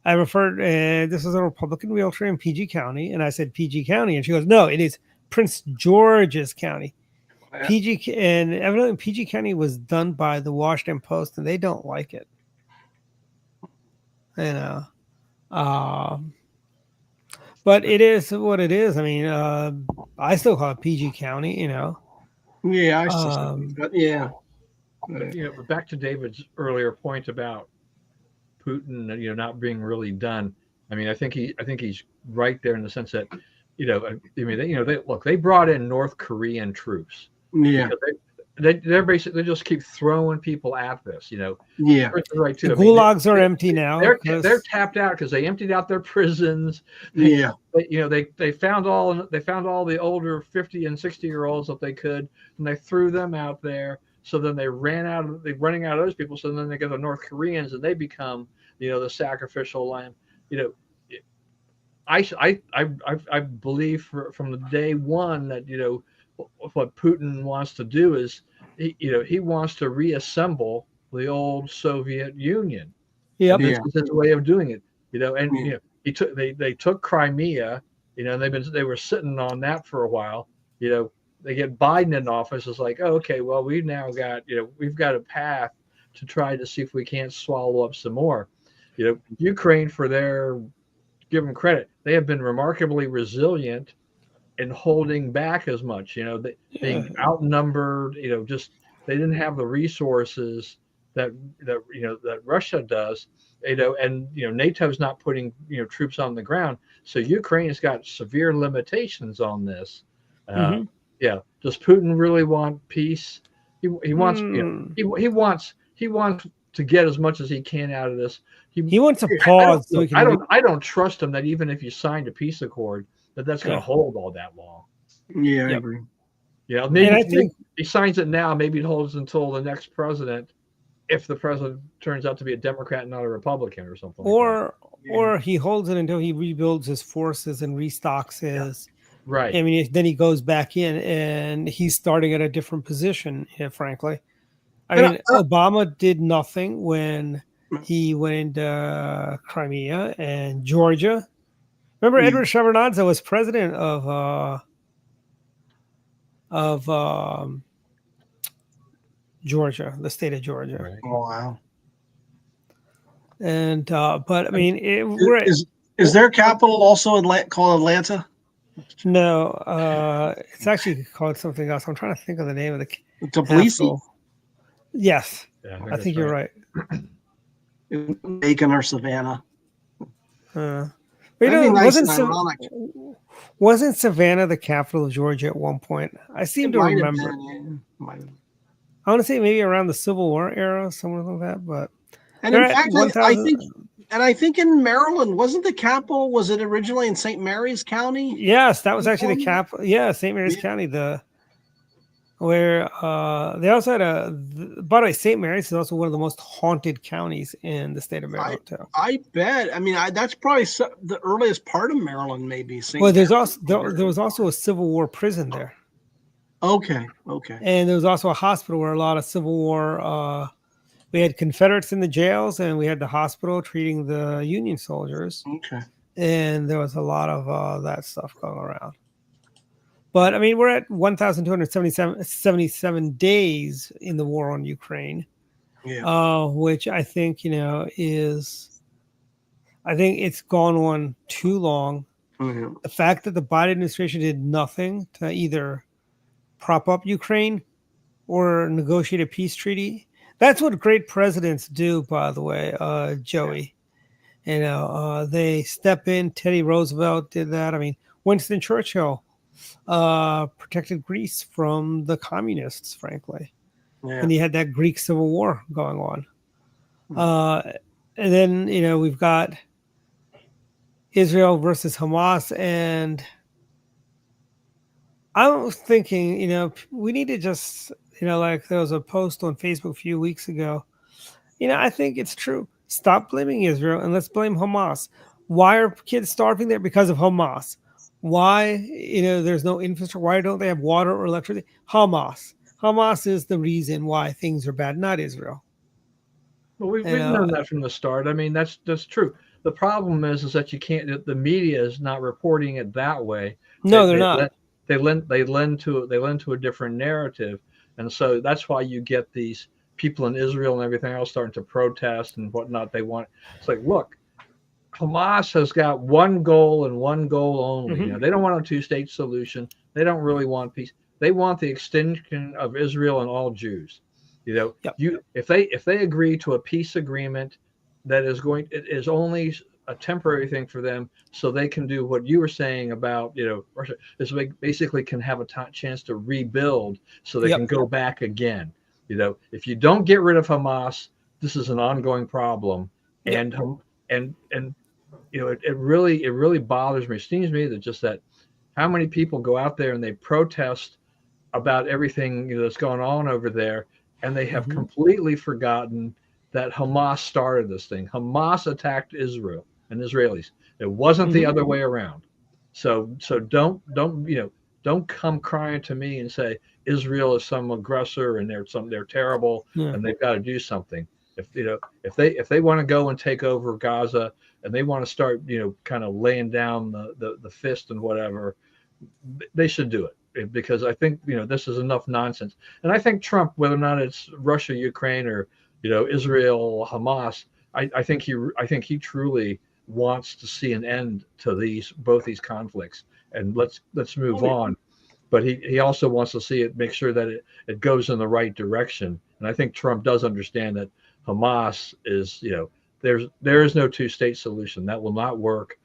referred, this was a Republican realtor in PG County. And I said, PG County. And she goes, no, it is Prince George's County. PG, and evidently PG County was done by the Washington Post and they don't like it. But it is what it is. I mean, I still call it PG County,
Yeah, I still but yeah.
But back to David's earlier point about Putin, not being really done. I mean, I think he's right there in the sense that, they brought in North Korean troops.
Yeah.
They're basically, they just keep throwing people at this,
Yeah.
Right too. The gulags are empty now.
They're tapped out because they emptied out their prisons. They found all the older 50 and 60-year-olds that they could, and they threw them out there. So then they're running out of those people. So then they get the North Koreans, and they become, the sacrificial lamb. I believe from the day one that what Putin wants to do is he wants to reassemble the old Soviet Union.
Yeah,
this is his way of doing it. They took Crimea. And they were sitting on that for a while. They get Biden in office. It's like, oh, okay, well, we've now got we've got a path to try to see if we can't swallow up some more. Ukraine, give them credit, they have been remarkably resilient in holding back as much. Being outnumbered. They didn't have the resources that Russia does. And NATO's not putting troops on the ground, so Ukraine's got severe limitations on this. Yeah, does Putin really want peace? He wants he wants to get as much as he can out of this.
He wants a pause.
I don't trust him that even if you signed a peace accord, that's going to hold all that long.
Yeah, I agree.
Yeah, maybe he signs it now. Maybe it holds until the next president, if the president turns out to be a Democrat and not a Republican or something.
Or he holds it until he rebuilds his forces and restocks his.
Right.
I mean, then he goes back in and he's starting at a different position, frankly. Obama did nothing when he went into Crimea and Georgia. Remember, Edward Shevardnadze was president of Georgia, the state of Georgia.
Right.
Oh, wow.
And but I mean,
is their capital also called Atlanta?
No, it's actually called something else. I'm trying to think of the name of the
Tbilisi.
Yes,
Yeah,
I think you're right.
Macon or Savannah.
Wasn't Savannah the capital of Georgia at one point? I seem to remember. I want to say maybe around the Civil War era, somewhere like that. But
and in fact, I think in Maryland, wasn't the capital? Was it originally in St. Mary's County?
Yes, that was actually the capital. Yeah, St. Mary's County. Where they also had by the way, St. Mary's is also one of the most haunted counties in the state of Maryland.
I bet. I mean, that's probably the earliest part of Maryland, maybe.
Well, there was also a Civil War prison there.
Okay.
And there was also a hospital where a lot of Civil War. We had Confederates in the jails, and we had the hospital treating the Union soldiers.
Okay.
and there was a lot of that stuff going around. But I mean, we're at 1,277 days in the war on Ukraine, which I think I think it's gone on too long.
Mm-hmm.
The fact that the Biden administration did nothing to either prop up Ukraine or negotiate a peace treaty. That's what great presidents do, by the way, Joey. They step in. Teddy Roosevelt did that. I mean, Winston Churchill protected Greece from the communists, frankly.
Yeah.
And he had that Greek Civil War going on. And then, we've got Israel versus Hamas. And I'm thinking, we need to just, like there was a post on Facebook a few weeks ago. I think it's true. Stop blaming Israel and let's blame Hamas. Why are kids starving there? Because of Hamas. Why, there's no infrastructure. Why don't they have water or electricity? Hamas. Hamas is the reason why things are bad, not Israel.
Well, we've known that from the start. I mean, that's true. The problem is that you can't. The media is not reporting it that way.
No, they're not.
They lend to a different narrative, and so that's why you get these people in Israel and everything else starting to protest and whatnot. They want. It's like, look, Hamas has got one goal and one goal only.
Mm-hmm.
They don't want a two-state solution. They don't really want peace. They want the extinction of Israel and all Jews. Yep. If they agree to a peace agreement that it is only a temporary thing for them, so they can do what you were saying about Russia is basically can have a chance to rebuild, so they can go back again. If you don't get rid of Hamas, this is an ongoing problem, and it really bothers me. It stings me that how many people go out there and they protest about everything that's going on over there, and they have completely forgotten that Hamas started this thing. Hamas attacked Israel and Israelis. It wasn't the other way around. So don't come crying to me and say Israel is some aggressor and they're terrible and they've got to do something. If they want to go and take over Gaza and they want to start kind of laying down the fist and whatever, they should do it. Because I think this is enough nonsense, and I think Trump, whether or not it's Russia, Ukraine, or Israel, Hamas, I think he truly wants to see an end to both these conflicts, and let's move on. But he also wants to see it, make sure that it goes in the right direction, and I think Trump does understand that Hamas is there is no two-state solution that will not work.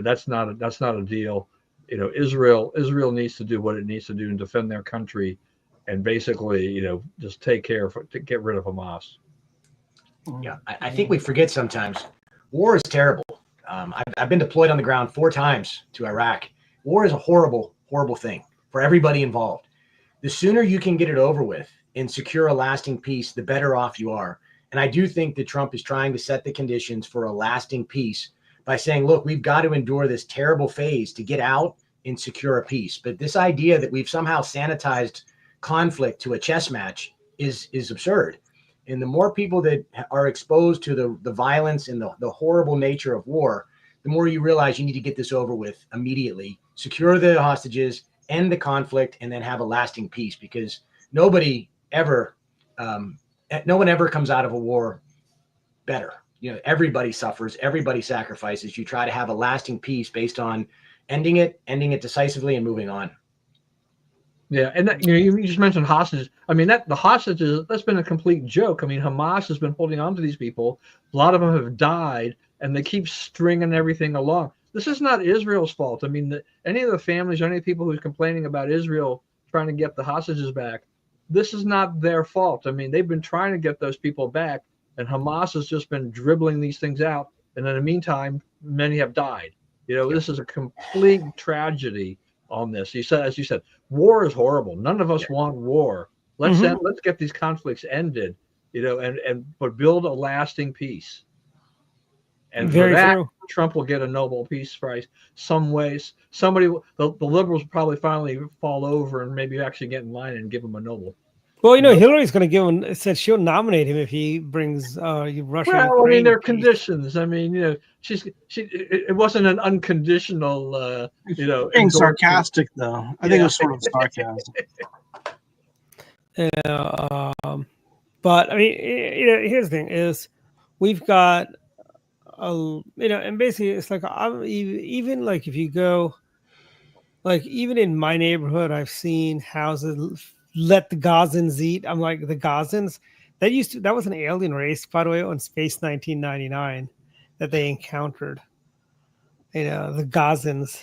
That's not a deal. Israel needs to do what it needs to do and defend their country, and basically, just to get rid of Hamas.
Yeah, I think we forget sometimes. War is terrible. I've been deployed on the ground 4 times to Iraq. War is a horrible, horrible thing for everybody involved. The sooner you can get it over with and secure a lasting peace, the better off you are. And I do think that Trump is trying to set the conditions for a lasting peace by saying, look, we've got to endure this terrible phase to get out and secure a peace. But this idea that we've somehow sanitized conflict to a chess match is absurd. And the more people that are exposed to the violence and the horrible nature of war, the more you realize you need to get this over with immediately, secure the hostages, end the conflict, and then have a lasting peace, because no one ever comes out of a war better. Everybody suffers, everybody sacrifices. You try to have a lasting peace based on ending it decisively and moving on.
Yeah, and that, you just mentioned hostages. I mean, the hostages, that's been a complete joke. I mean, Hamas has been holding on to these people. A lot of them have died, and they keep stringing everything along. This is not Israel's fault. I mean, any of the families or any people who's complaining about Israel trying to get the hostages back, this is not their fault. I mean, they've been trying to get those people back, and Hamas has just been dribbling these things out. And in the meantime, many have died. This is a complete tragedy on this. As you said, war is horrible. None of us want war. Let's get these conflicts ended, but build a lasting peace. And for that, Trump will get a Nobel Peace Prize. Some ways, the liberals will probably finally fall over and maybe actually get in line and give him a Nobel.
Well, Hillary's going to give him. Said she'll nominate him if he brings Russia.
Well, I mean, there are
peace.
conditions. I mean, it wasn't an unconditional,
Being sarcastic, though. I think it was sort of sarcasm.
But I mean, here's the thing: is we've got and basically it's like even like if you go, like even in my neighborhood, I've seen houses let the Gazans eat. I'm like the Gazans. That was an alien race, by the way, on Space 1999 that they encountered. The Gazans.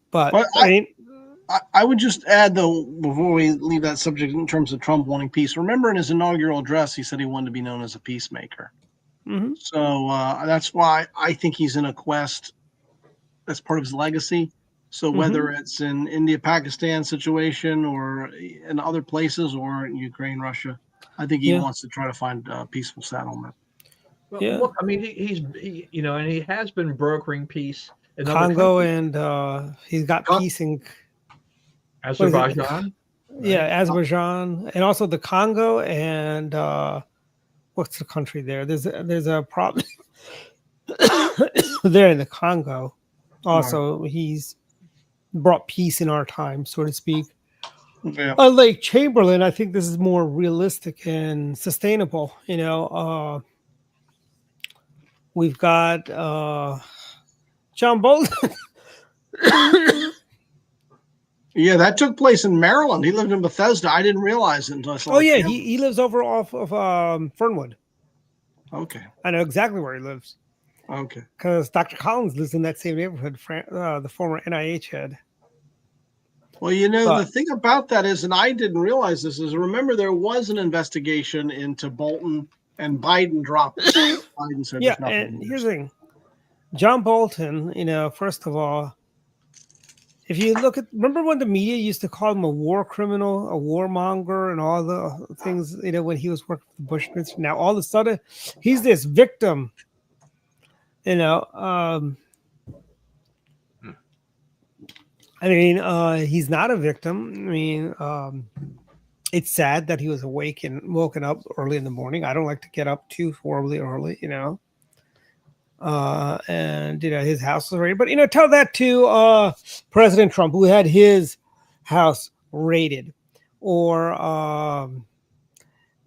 But I mean,
I would just add, though, before we leave that subject in terms of Trump wanting peace, remember in his inaugural address, he said he wanted to be known as a peacemaker.
Mm-hmm.
So that's why I think he's in a quest that's part of his legacy. So whether it's in India, Pakistan situation or in other places or in Ukraine, Russia, I think he wants to try to find a peaceful settlement.
Well, look, I mean, and he has been brokering peace in
Congo,
other
and he's got peace in
Azerbaijan.
Yeah, Azerbaijan, and also the Congo, and what's the country there? There's a problem there in the Congo. Also, he's brought peace in our time, so to speak.
Yeah.
Unlike Chamberlain, I think this is more realistic and sustainable. We've got John Bolton.
Yeah, that took place in Maryland. He lived in Bethesda. I didn't realize it until I saw.
Oh yeah, he lives over off of Fernwood.
Okay,
I know exactly where he lives.
Okay,
because Dr. Collins lives in that same neighborhood. The former NIH head.
Well, the thing about that is, and I didn't realize this, is remember there was an investigation into Bolton, and Biden dropped it. Biden said
yeah, and here's the thing. John Bolton, first of all, if you look remember when the media used to call him a war criminal, a warmonger, and all the things, when he was working for the Bush administration. Now, all of a sudden, he's this victim, I mean, he's not a victim. I mean, it's sad that he was woken up early in the morning. I don't like to get up too horribly early, and his house was raided. But tell that to President Trump, who had his house raided, or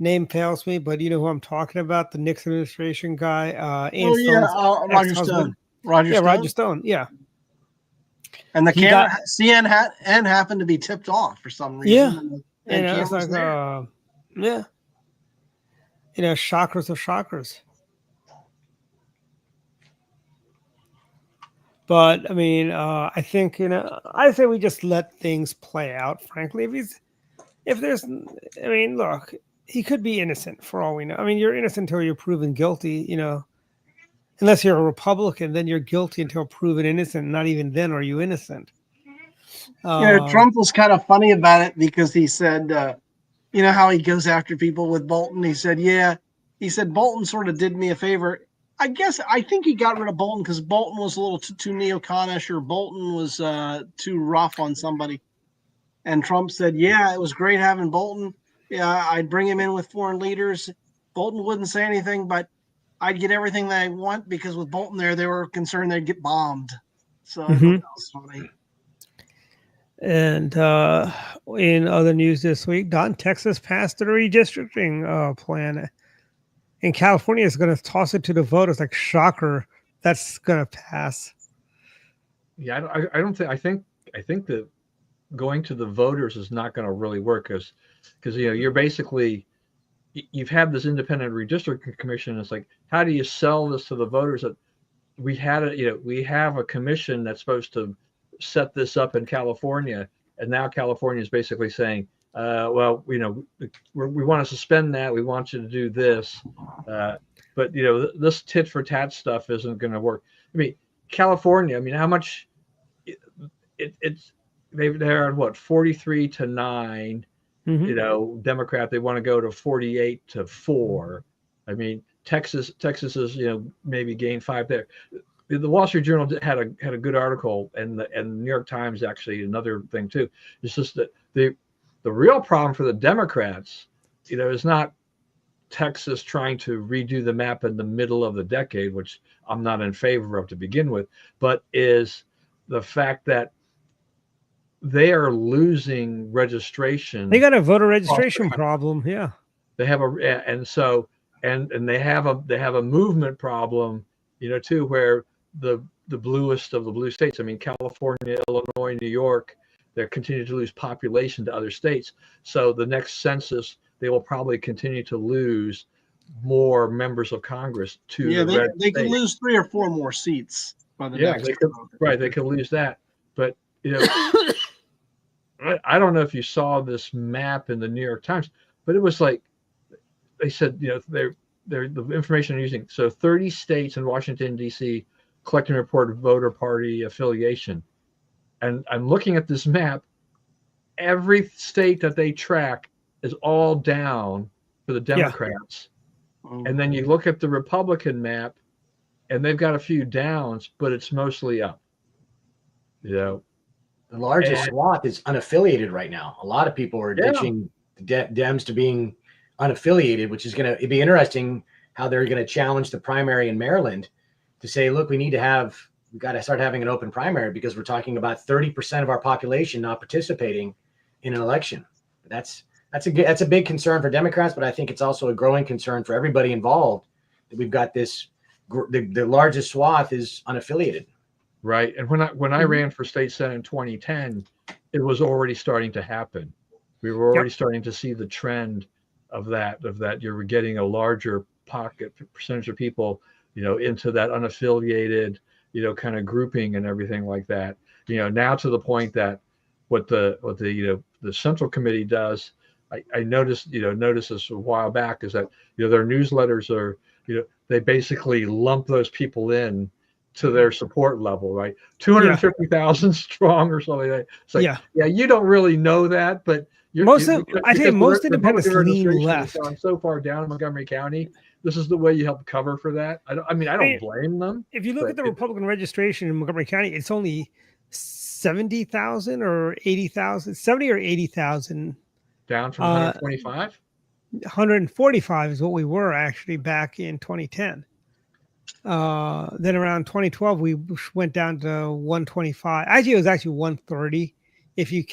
name fails me, but you know who I'm talking about, the Nixon administration guy.
Roger Stone.
Roger Stone. Yeah.
And the CNN happened to be tipped off for some reason.
Yeah. It's like, shockers of shockers. But I mean, I think, I say we just let things play out, frankly. Look, he could be innocent for all we know. I mean, you're innocent until you're proven guilty, unless you're a Republican, then you're guilty until proven innocent. Not even then are you innocent.
Trump was kind of funny about it because he said, how he goes after people with Bolton. He said, Bolton sort of did me a favor. I think he got rid of Bolton because Bolton was a little too neoconish, or Bolton was too rough on somebody. And Trump said, yeah, it was great having Bolton. Yeah, I'd bring him in with foreign leaders. Bolton wouldn't say anything, but I'd get everything that I want because with Bolton there, they were concerned they'd get bombed. So I thought that was funny.
And in other news this week, Texas passed a redistricting plan. And California is going to toss it to the voters. Like, shocker, that's going to pass.
Yeah, I don't think. I think that going to the voters is not going to really work because you're basically, you've had this independent redistricting commission. It's like, how do you sell this to the voters that we have a commission that's supposed to set this up in California, and now California is basically saying, we want to suspend that. We want you to do this, but this tit for tat stuff isn't going to work. I mean, California. I mean, how much? They're at what, 43-9. Democrat. They want to go to 48-4. I mean, Texas is maybe gain 5 there. the Wall Street Journal had a good article, and the New York Times actually another thing too. It's just that the real problem for the Democrats, is not Texas trying to redo the map in the middle of the decade, which I'm not in favor of to begin with, but is the fact that they are losing registration.
They got a voter registration problem. Yeah.
They have and they have a movement problem, too, where the bluest of the blue states, I mean, California, Illinois, New York, they're continuing to lose population to other states. So the next census, they will probably continue to lose more members of Congress to
they could lose 3 or 4 more seats by the next
they could, right, they could lose that. But I don't know if you saw this map in the New York Times, but it was like they said, they're the information they're using. So 30 states in Washington, D.C. collecting report of voter party affiliation. And I'm looking at this map. Every state that they track is all down for the Democrats. Yeah. And then you look at the Republican map, and they've got a few downs, but it's mostly up.
The largest swath is unaffiliated right now. A lot of people are ditching Dems to being unaffiliated, which is going to be interesting how they're going to challenge the primary in Maryland to say, look, we've got to start having an open primary because we're talking about 30% of our population not participating in an election. That's a big concern for Democrats, but I think it's also a growing concern for everybody involved that we've got this, the largest swath is unaffiliated.
Right. And when I ran for state senate in 2010, it was already starting to happen. We were already starting to see the trend of that you were getting a larger percentage of people, into that unaffiliated, kind of grouping and everything like that. Now to the point that what the Central Committee does, I noticed this a while back, is that, their newsletters are, they basically lump those people in to their support level, right? 250,000 strong or something like that. It's like, you don't really know that, but
most independents lean left.
Gone so far down in Montgomery County. This is the way you help cover for that. I don't blame them.
If you look at the Republican registration in Montgomery County, it's only 70,000 or 80,000, 70 or 80,000.
Down from 125?
145 is what we were actually back in 2010. Then around 2012, we went down to 125. Actually, it was actually 130. If you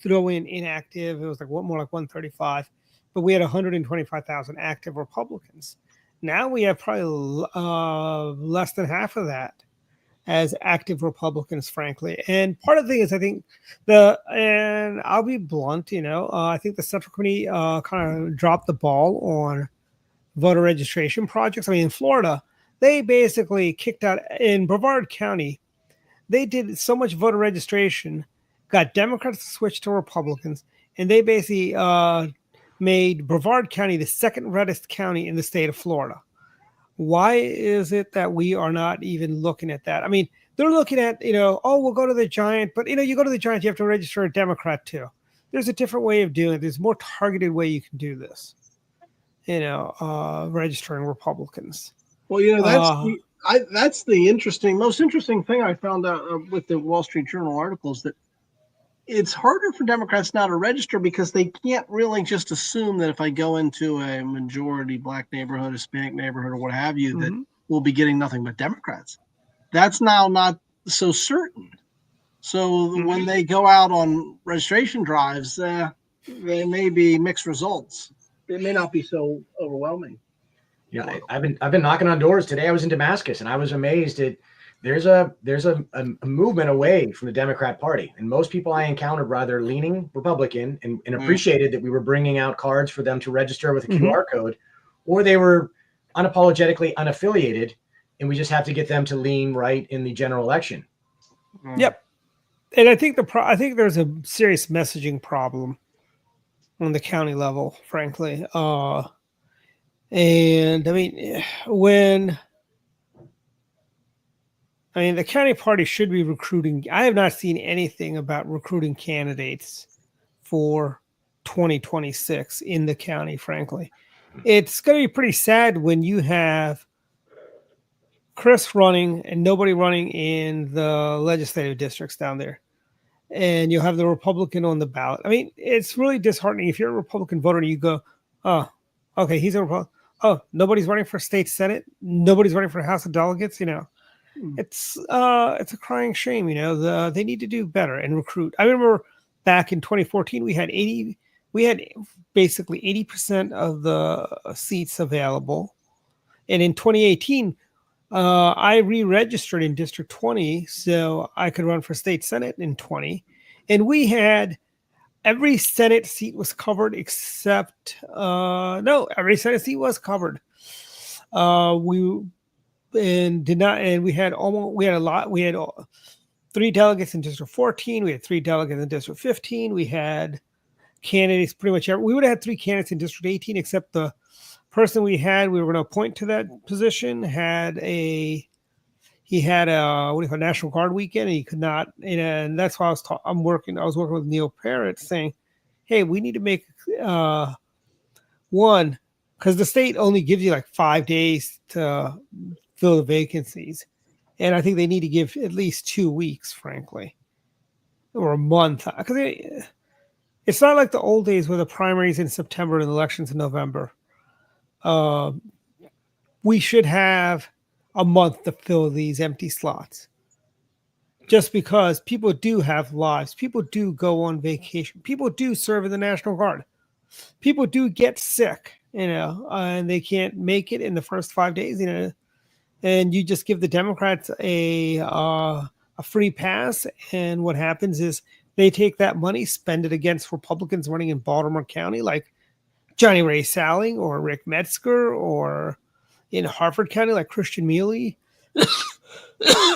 throw in inactive, it was more like 135. But we had 125,000 active Republicans. Now we have probably less than half of that as active Republicans, frankly. And part of the thing is, I think and I'll be blunt, I think the Central Committee kind of dropped the ball on voter registration projects. I mean, in Florida, they basically kicked out in Brevard County. They did so much voter registration, got Democrats to switch to Republicans, and they basically made Brevard County the second reddest county in the state of Florida. Why is it that we are not even looking at that? I mean, they're looking at, we'll go to the Giant, but, you go to the Giant, you have to register a Democrat too. There's a different way of doing it. There's a more targeted way you can do this, registering Republicans.
Well, that's the most interesting thing I found out with the Wall Street Journal articles, that it's harder for Democrats now to register because they can't really just assume that if I go into a majority black neighborhood, Hispanic neighborhood, or what have you, that we'll be getting nothing but Democrats. That's now not so certain. So when they go out on registration drives, they may be mixed results. It may not be so overwhelming.
I've been knocking on doors today. I was in Damascus, and I was amazed at there's a movement away from the Democrat Party, and most people I encountered were either leaning Republican and appreciated that we were bringing out cards for them to register with a QR code, or they were unapologetically unaffiliated, and we just have to get them to lean right in the general election.
Yep, and I think there's a serious messaging problem on the county level, frankly. And I mean, the county party should be recruiting. I have not seen anything about recruiting candidates for 2026 in the county, frankly. It's going to be pretty sad when you have Chris running and nobody running in the legislative districts down there. And you'll have the Republican on the ballot. I mean, it's really disheartening if you're a Republican voter and you go, oh, okay, he's a Republican. Oh, nobody's running for state Senate. Nobody's running for House of Delegates. It's a crying shame. They need to do better and recruit. I remember back in 2014, we had basically 80% of the seats available. And in 2018, I re-registered in District 20 so I could run for state Senate in 20. And we had every Senate seat was covered except every Senate seat was covered. We had a lot. We had 3 delegates in District 14. We had 3 delegates in District 15. We had candidates pretty much we would have had 3 candidates in District 18, except the person we were going to appoint to that position had a National Guard weekend, and he could not. And that's why I was working with Neil Parrott, saying, "Hey, we need to make one, because the state only gives you like 5 days to fill the vacancies, and I think they need to give at least 2 weeks, frankly, or a month, because it's not like the old days where the primaries in September and the elections in November. We should have a month to fill these empty slots, just because people do have lives. People do go on vacation. People do serve in the National Guard. People do get sick, and they can't make it in the first 5 days, and you just give the Democrats a free pass. And what happens is they take that money, spend it against Republicans running in Baltimore County, like Johnny Ray Salling or Rick Metzger, or in Harford County, like Christian Mealy,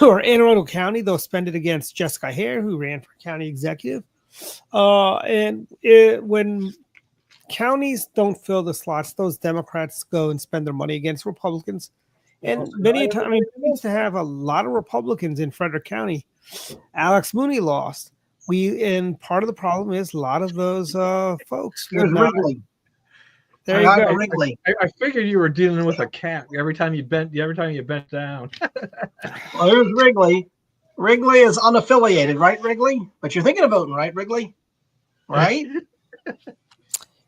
or Anne Arundel County, they'll spend it against Jessica Hare, who ran for county executive. When counties don't fill the slots, those Democrats go and spend their money against Republicans. And many a time, we used to have a lot of Republicans in Frederick County. Alex Mooney lost. And part of the problem is a lot of those folks.
Wrigley.
There you go.
Wrigley.
I figured you were dealing with a cat every time you bent down.
Well, here's Wrigley. Wrigley is unaffiliated, right, Wrigley? But you're thinking of voting, right, Wrigley? Right?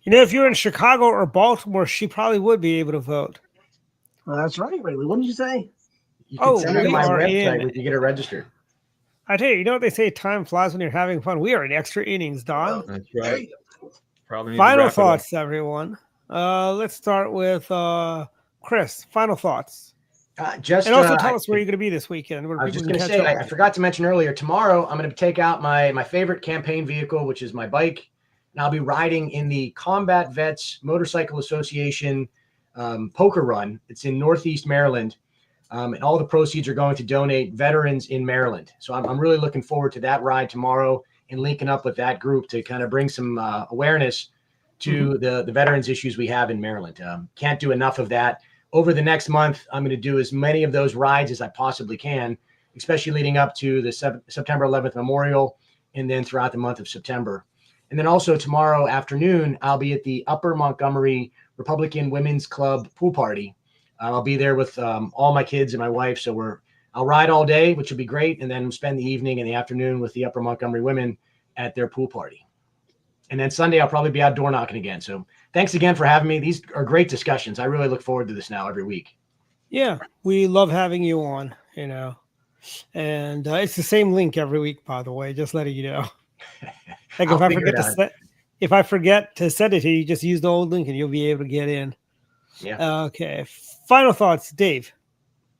If you're in Chicago or Baltimore, she probably would be able to vote.
Well, that's right, Wrigley. What did you say?
You can send it to my website when you get it registered.
I tell you, what they say, time flies when you're having fun. We are in extra innings, Don.
That's right. Probably
final thoughts, everyone. Let's start with Chris. Final thoughts. And also tell us where you're going to be this weekend.
I was just going to say, I forgot to mention earlier, tomorrow I'm going to take out my favorite campaign vehicle, which is my bike, and I'll be riding in the Combat Vets Motorcycle Association poker run. It's in Northeast Maryland. And all the proceeds are going to donate veterans in Maryland. So I'm really looking forward to that ride tomorrow and linking up with that group to kind of bring some awareness to the veterans issues we have in Maryland. Can't do enough of that. Over the next month, I'm going to do as many of those rides as I possibly can, especially leading up to the September 11th Memorial and then throughout the month of September. And then also tomorrow afternoon, I'll be at the Upper Montgomery Republican Women's Club pool party. I'll be there with all my kids and my wife. So I'll ride all day, which will be great. And then spend the evening and the afternoon with the Upper Montgomery women at their pool party. And then Sunday, I'll probably be out door knocking again. So thanks again for having me. These are great discussions. I really look forward to this now every week.
Yeah, we love having you on, and it's the same link every week, by the way, just letting you know. Like if I forget to send it to you, just use the old link and you'll be able to get in.
Yeah.
Okay. Final thoughts, Dave.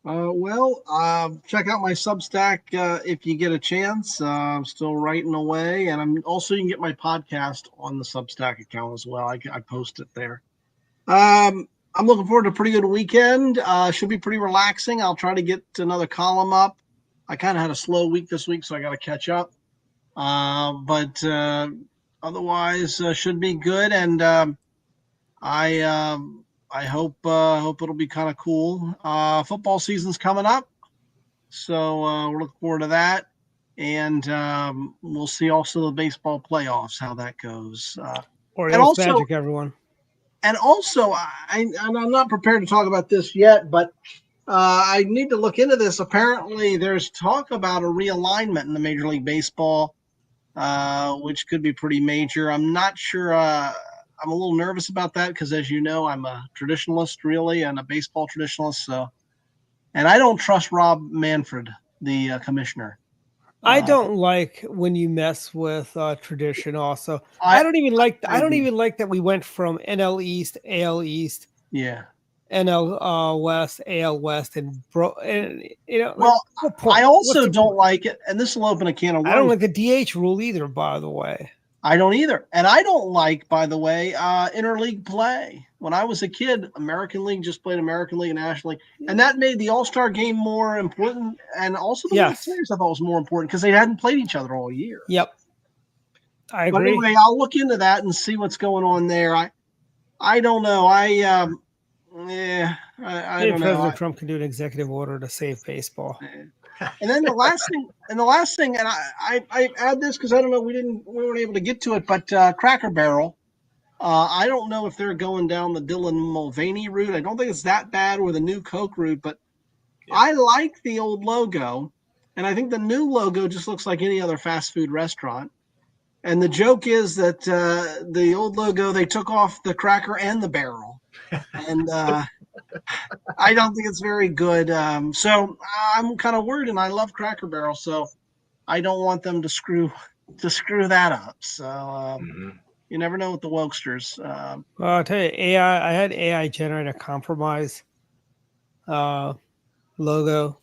Check out my Substack if you get a chance. I'm still writing away, and you can get my podcast on the Substack account as well. I post it there. I'm looking forward to a pretty good weekend. Should be pretty relaxing. I'll try to get another column up. I kind of had a slow week this week, so I got to catch up. But otherwise, should be good. And I hope it'll be kind of cool. Football season's coming up, so we're looking forward to that. And we'll see also the baseball playoffs, how that goes.
Orioles magic, everyone.
And also, I'm not prepared to talk about this yet, but I need to look into this. Apparently, there's talk about a realignment in the Major League Baseball, which could be pretty major. I'm not sure. I'm a little nervous about that because, as you know, I'm a traditionalist, really, and a baseball traditionalist. So, and I don't trust Rob Manfred, the commissioner.
I don't like when you mess with tradition. Also, I don't even like that we went from NL East, AL East,
yeah,
NL West, AL West, and
Well, I also don't like it, and this will open a can of worms.
I don't like the DH rule either, by the way.
I don't either. And I don't like, by the way, interleague play. When I was a kid, American League just played American League and National League. And that made the All-Star game more important. And also the World Series I thought was more important because they hadn't played each other all year.
Yep. I agree.
But anyway, I'll look into that and see what's going on there. I don't know. I don't know.
President Trump can do an executive order to save baseball.
And then the last thing, and I add this because I don't know, we weren't able to get to it, but Cracker Barrel, I don't know if they're going down the Dylan Mulvaney route. I don't think it's that bad, or the new Coke route, but I like the old logo, and I think the new logo just looks like any other fast food restaurant. And the joke is that the old logo, they took off the cracker and the barrel, and I don't think it's very good. So I'm kind of worried, and I love Cracker Barrel, so I don't want them to screw that up. So you never know with the wokesters.
Well, I'll tell you, I had AI generate a compromise logo,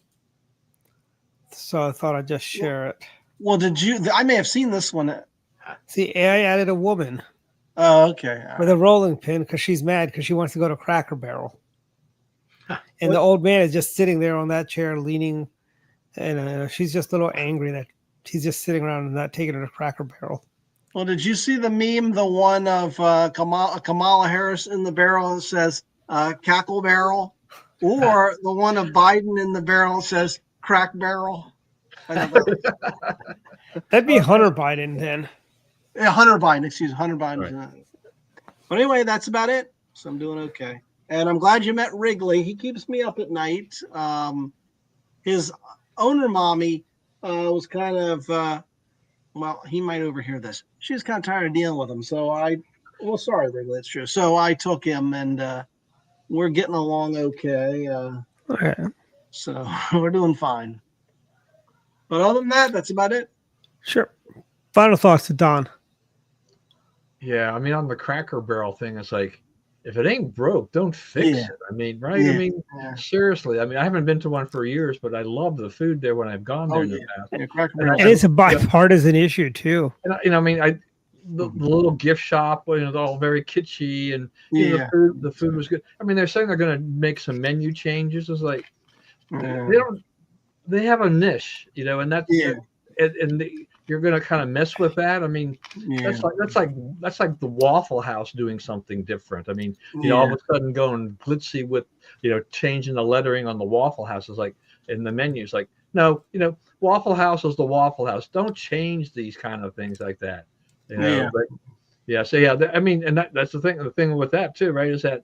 so I thought I'd just share it.
Well, did you? I may have seen this one.
See, AI added a woman.
Oh, okay.
With a rolling pin because she's mad because she wants to go to Cracker Barrel. And the old man is just sitting there on that chair leaning, and she's just a little angry that he's just sitting around and not taking her to Cracker Barrel.
Well, did you see the meme, the one of Kamala Harris in the barrel that says cackle barrel, or the one of Biden in the barrel that says crack barrel?
That'd be Hunter Biden then.
Yeah, Hunter Biden, excuse me, Hunter Biden.
Right.
But anyway, that's about it. So I'm doing okay. And I'm glad you met Wrigley. He keeps me up at night. His owner mommy was kind of, well, he might overhear this. She was kind of tired of dealing with him. So sorry, Wrigley, it's true. So I took him, and we're getting along okay.
Okay.
So we're doing fine. But other than that, that's about it.
Sure. Final thoughts to Don.
Yeah, I mean, on the Cracker Barrel thing, it's like, if it ain't broke, don't fix it. I mean, right?
Yeah.
I mean, seriously. I mean, I haven't been to one for years, but I love the food there when I've gone there in the past.
Yeah, Cracker Barrel.
And it's a bipartisan issue too.
And I mean, the little gift shop, it's all very kitschy, and the food was good. I mean, they're saying they're going to make some menu changes. It's like they have a niche, and that's you're going to kind of mess with that. I mean, that's like the Waffle House doing something different. I mean, all of a sudden going glitzy with, changing the lettering on the Waffle House is like in the menus. Like, no, Waffle House is the Waffle House. Don't change these kind of things like that. But I mean, and that's the thing. The thing with that too, right, is that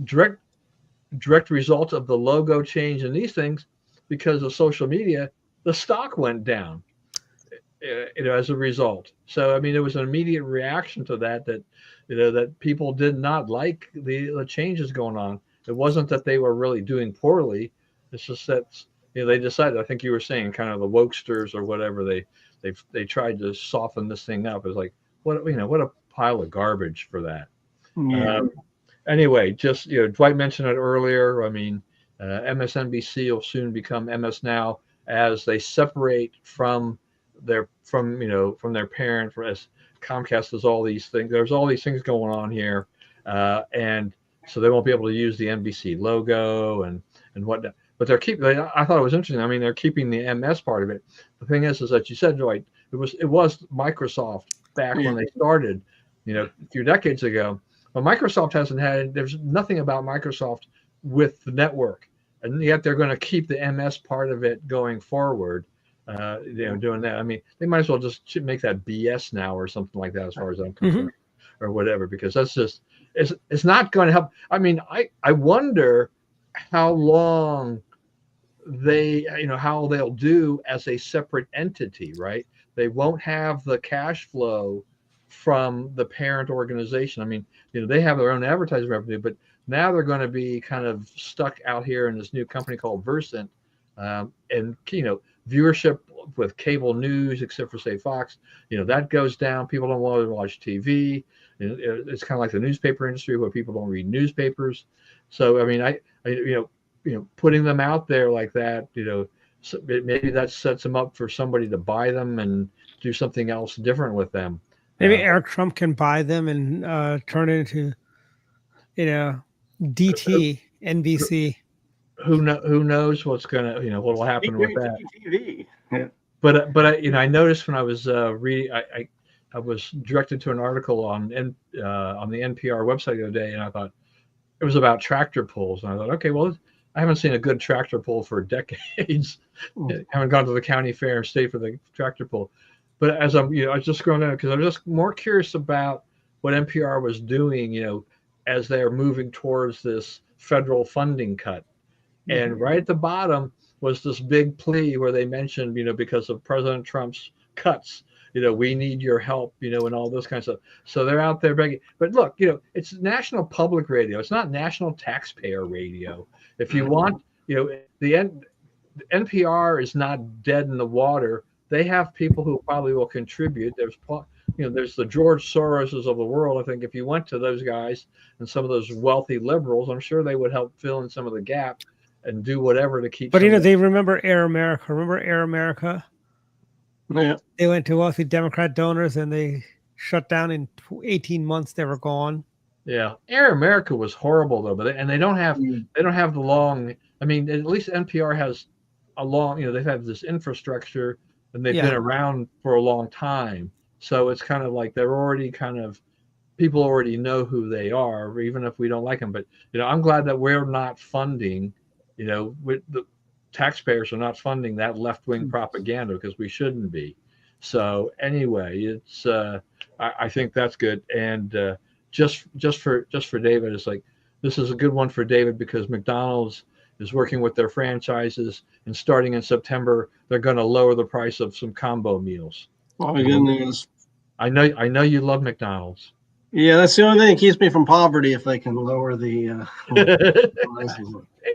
direct result of the logo change and these things, because of social media, the stock went down. As a result. So I mean, there was an immediate reaction to that that people did not like the changes going on. It wasn't that they were really doing poorly. It's just that they decided. I think you were saying kind of the wokesters or whatever. They tried to soften this thing up. It's like what a pile of garbage for that.
Yeah.
Anyway, just Dwight mentioned it earlier. I mean, MSNBC will soon become MS Now as they separate from their parent, as Comcast does all these things. There's all these things going on here, and so they won't be able to use the NBC logo and whatnot. But I thought it was interesting. I mean, they're keeping the MS part of it. The thing is that you said, Dwight, it was Microsoft back when they started, a few decades ago. But Microsoft there's nothing about Microsoft with the network, and yet they're going to keep the MS part of it going forward. Doing that. I mean, they might as well just make that BS now or something like that, as far as I'm concerned, or whatever, because that's just it's not going to help. I mean, I wonder how long they, how they'll do as a separate entity, right? They won't have the cash flow from the parent organization. I mean, they have their own advertising revenue, but now they're going to be kind of stuck out here in this new company called Versant, and viewership with cable news, except for say Fox, that goes down. People don't want to watch TV. It's kind of like the newspaper industry where people don't read newspapers. So I mean, I putting them out there like that, maybe that sets them up for somebody to buy them and do something else different with them.
Maybe Eric Trump can buy them and turn it into, DT, NBC.
Who knows what's gonna, what will happen with that?
TV. Yeah.
But I noticed when I was reading, I was directed to an article on the NPR website the other day, and I thought it was about tractor pulls, and I thought, okay, well, I haven't seen a good tractor pull for decades. I haven't gone to the county fair and stayed for the tractor pull. But as I was just scrolling down because I was just more curious about what NPR was doing, as they're moving towards this federal funding cut. And right at the bottom was this big plea where they mentioned, because of President Trump's cuts, we need your help, and all this kind of stuff. So they're out there begging. But look, it's national public radio. It's not national taxpayer radio. If you want, the NPR is not dead in the water. They have people who probably will contribute. There's the George Soroses of the world. I think if you went to those guys and some of those wealthy liberals, I'm sure they would help fill in some of the gap and do whatever to keep.
But they remember Air America. Remember Air America?
Yeah.
They went to wealthy Democrat donors and they shut down in 18 months. They were gone.
Yeah, Air America was horrible though, but they don't have the long. I mean, at least NPR has a long. They've had this infrastructure and they've been around for a long time. So it's kind of like they're already people already know who they are, even if we don't like them. But I'm glad that we're not funding. With the taxpayers are not funding that left-wing propaganda because we shouldn't be. So anyway, it's I think that's good. And just for David, it's like this is a good one for David because McDonald's is working with their franchises, and starting in September, they're going to lower the price of some combo meals.
Oh my goodness!
I know you love McDonald's.
Yeah, that's the only thing that keeps me from poverty. If they can lower the,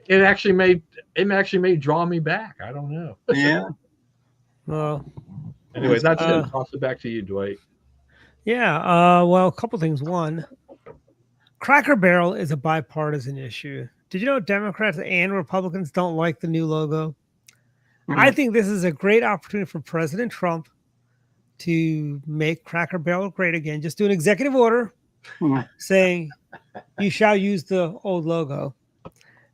it actually may draw me back. I don't know.
Yeah.
Well,
anyway, that's it. I'll toss it back to you, Dwight.
Yeah. Well, a couple things. One, Cracker Barrel is a bipartisan issue. Did you know Democrats and Republicans don't like the new logo? Mm-hmm. I think this is a great opportunity for President Trump to make Cracker Barrel great again. Just do an executive order saying you shall use the old logo.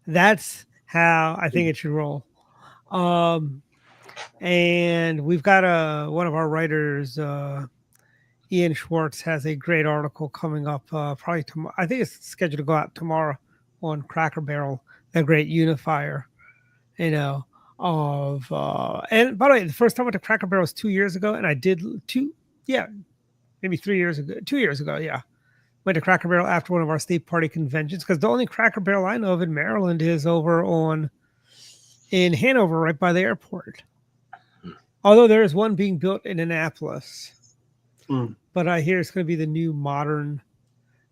That's how I think it should roll. And we've got one of our writers, Ian Schwartz, has a great article coming up probably tomorrow. I think it's scheduled to go out tomorrow on Cracker Barrel, a great unifier, and by the way, the first time I went to Cracker Barrel was 2 years ago, and I did maybe 3 years ago, 2 years ago, went to Cracker Barrel after one of our state party conventions because the only Cracker Barrel I know of in Maryland is over in Hanover, right by the airport. Although there is one being built in Annapolis, but I hear it's going to be the new modern,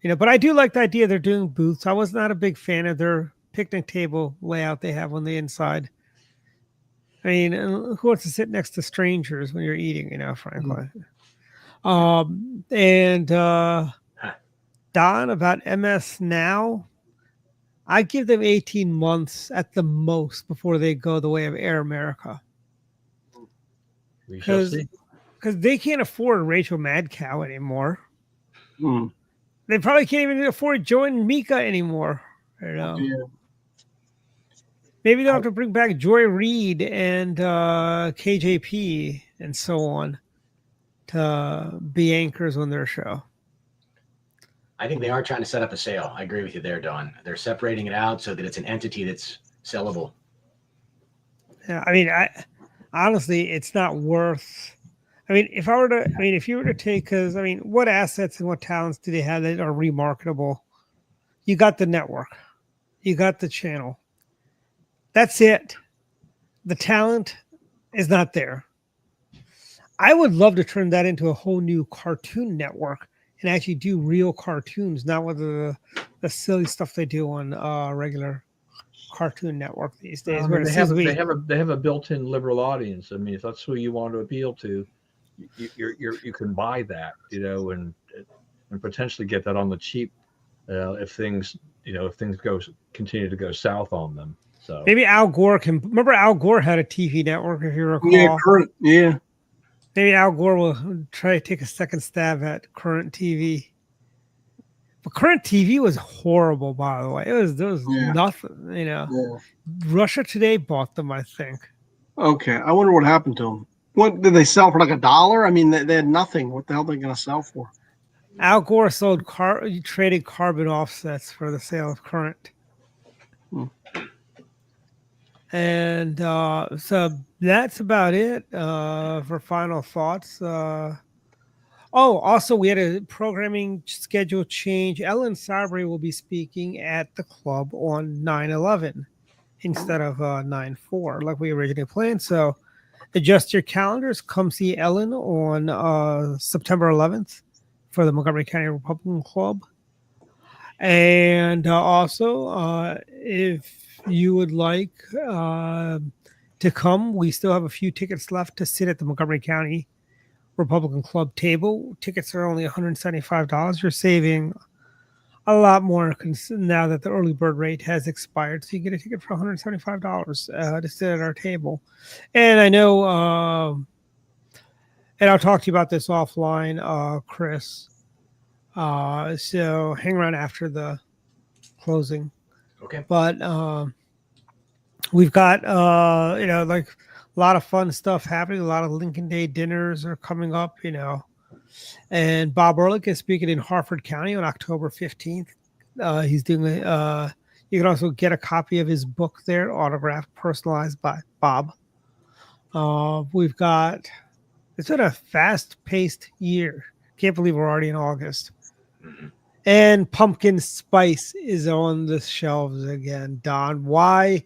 But I do like the idea they're doing booths. I was not a big fan of their picnic table layout they have on the inside. I mean, who wants to sit next to strangers when you're eating, frankly? And Don, about MS Now, I give them 18 months at the most before they go the way of Air America.
We shall see.
Because they can't afford Rachel Madcow anymore. They probably can't even afford Joan Mika anymore.
Yeah.
Maybe they'll have to bring back Joy Reid and KJP and so on to be anchors on their show.
I think they are trying to set up a sale. I agree with you there, Don. They're separating it out so that it's an entity that's sellable.
Yeah, I mean, honestly, it's not worth. I mean, if you were to take, because what assets and what talents do they have that are remarketable? You got the network, you got the channel. That's it. the talent is not there. I would love to turn that into a whole new Cartoon Network and actually do real cartoons, not with the silly stuff they do on regular Cartoon Network these days.
They have a built-in liberal audience. I mean, if that's who you want to appeal to, you can buy that, and potentially get that on the cheap if things continue to go south on them. So
maybe Al Gore can. Remember, Al Gore had a TV network, if you recall.
Yeah, current. Yeah.
Maybe Al Gore will try to take a second stab at current TV. But current TV was horrible, by the way. There was nothing,
Yeah.
Russia Today bought them, I think.
Okay, I wonder what happened to them. What did they sell for, like $1? I mean, they had nothing. What the hell are they going to sell for?
Al Gore traded carbon offsets for the sale of current. And so that's about it for final thoughts. Also, we had a programming schedule change. Ellen Sabry will be speaking at the club on 9/11 instead of 9/4 like we originally planned. So adjust your calendars. Come see Ellen on September 11th for the Montgomery County Republican Club. And also, if you would like to come, we still have a few tickets left to sit at the Montgomery County Republican Club table. Tickets are only $175. You're saving a lot more now that the early bird rate has expired. So you get a ticket for $175 to sit at our table. And I know, and I'll talk to you about this offline, Chris. So hang around after the closing.
Okay.
But we've got like a lot of fun stuff happening. A lot of Lincoln Day dinners are coming up, And Bob Ehrlich is speaking in Harford County on October 15th. He's doing you can also get a copy of his book there, autographed, personalized by Bob. It's been a fast-paced year. Can't believe we're already in August. And pumpkin spice is on the shelves again, Don. Why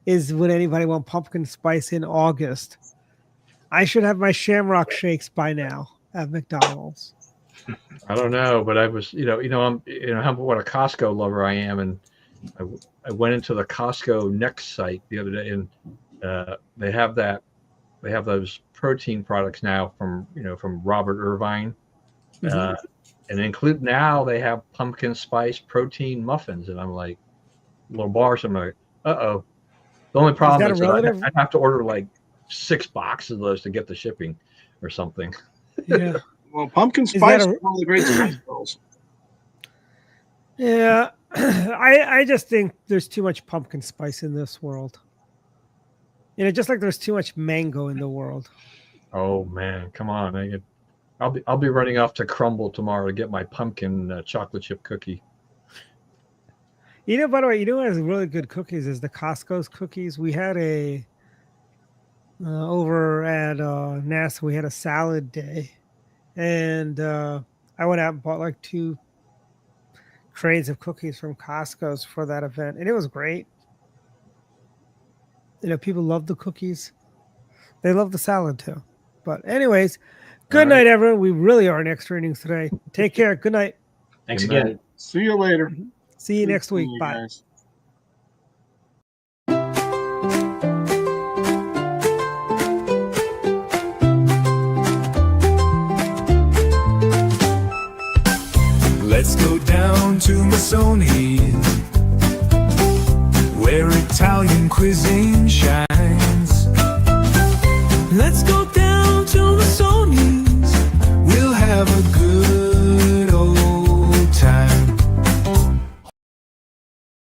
would anybody want pumpkin spice in August? I should have my shamrock shakes by now at McDonald's.
I don't know, but I was, what a Costco lover I am, and I went into the Costco Next site the other day, and they have those protein products now from Robert Irvine. And now they have pumpkin spice protein muffins, and I'm like, little bars. I'm like, uh-oh. The only problem is that I'd have to order like 6 boxes of those to get the shipping or something.
Yeah.
Well, pumpkin spice is one of the great spice girls.
Yeah. I just think there's too much pumpkin spice in this world. Just like there's too much mango in the world.
Oh man, come on. I'll be running off to Crumble tomorrow to get my pumpkin chocolate chip cookie.
By the way, what has really good cookies is the Costco's cookies. We had over at NASA, we had a salad day, and I went out and bought like 2 trays of cookies from Costco's for that event, and it was great. People love the cookies. They love the salad too. But anyways, good night, everyone. We really are in extra innings today. Take care. Good night.
Thanks again.
See you later.
See you next week. Bye.
Guys.
Let's go down to Masoni's, where Italian cuisine shines. Let's go down to Masoni's, we'll have a good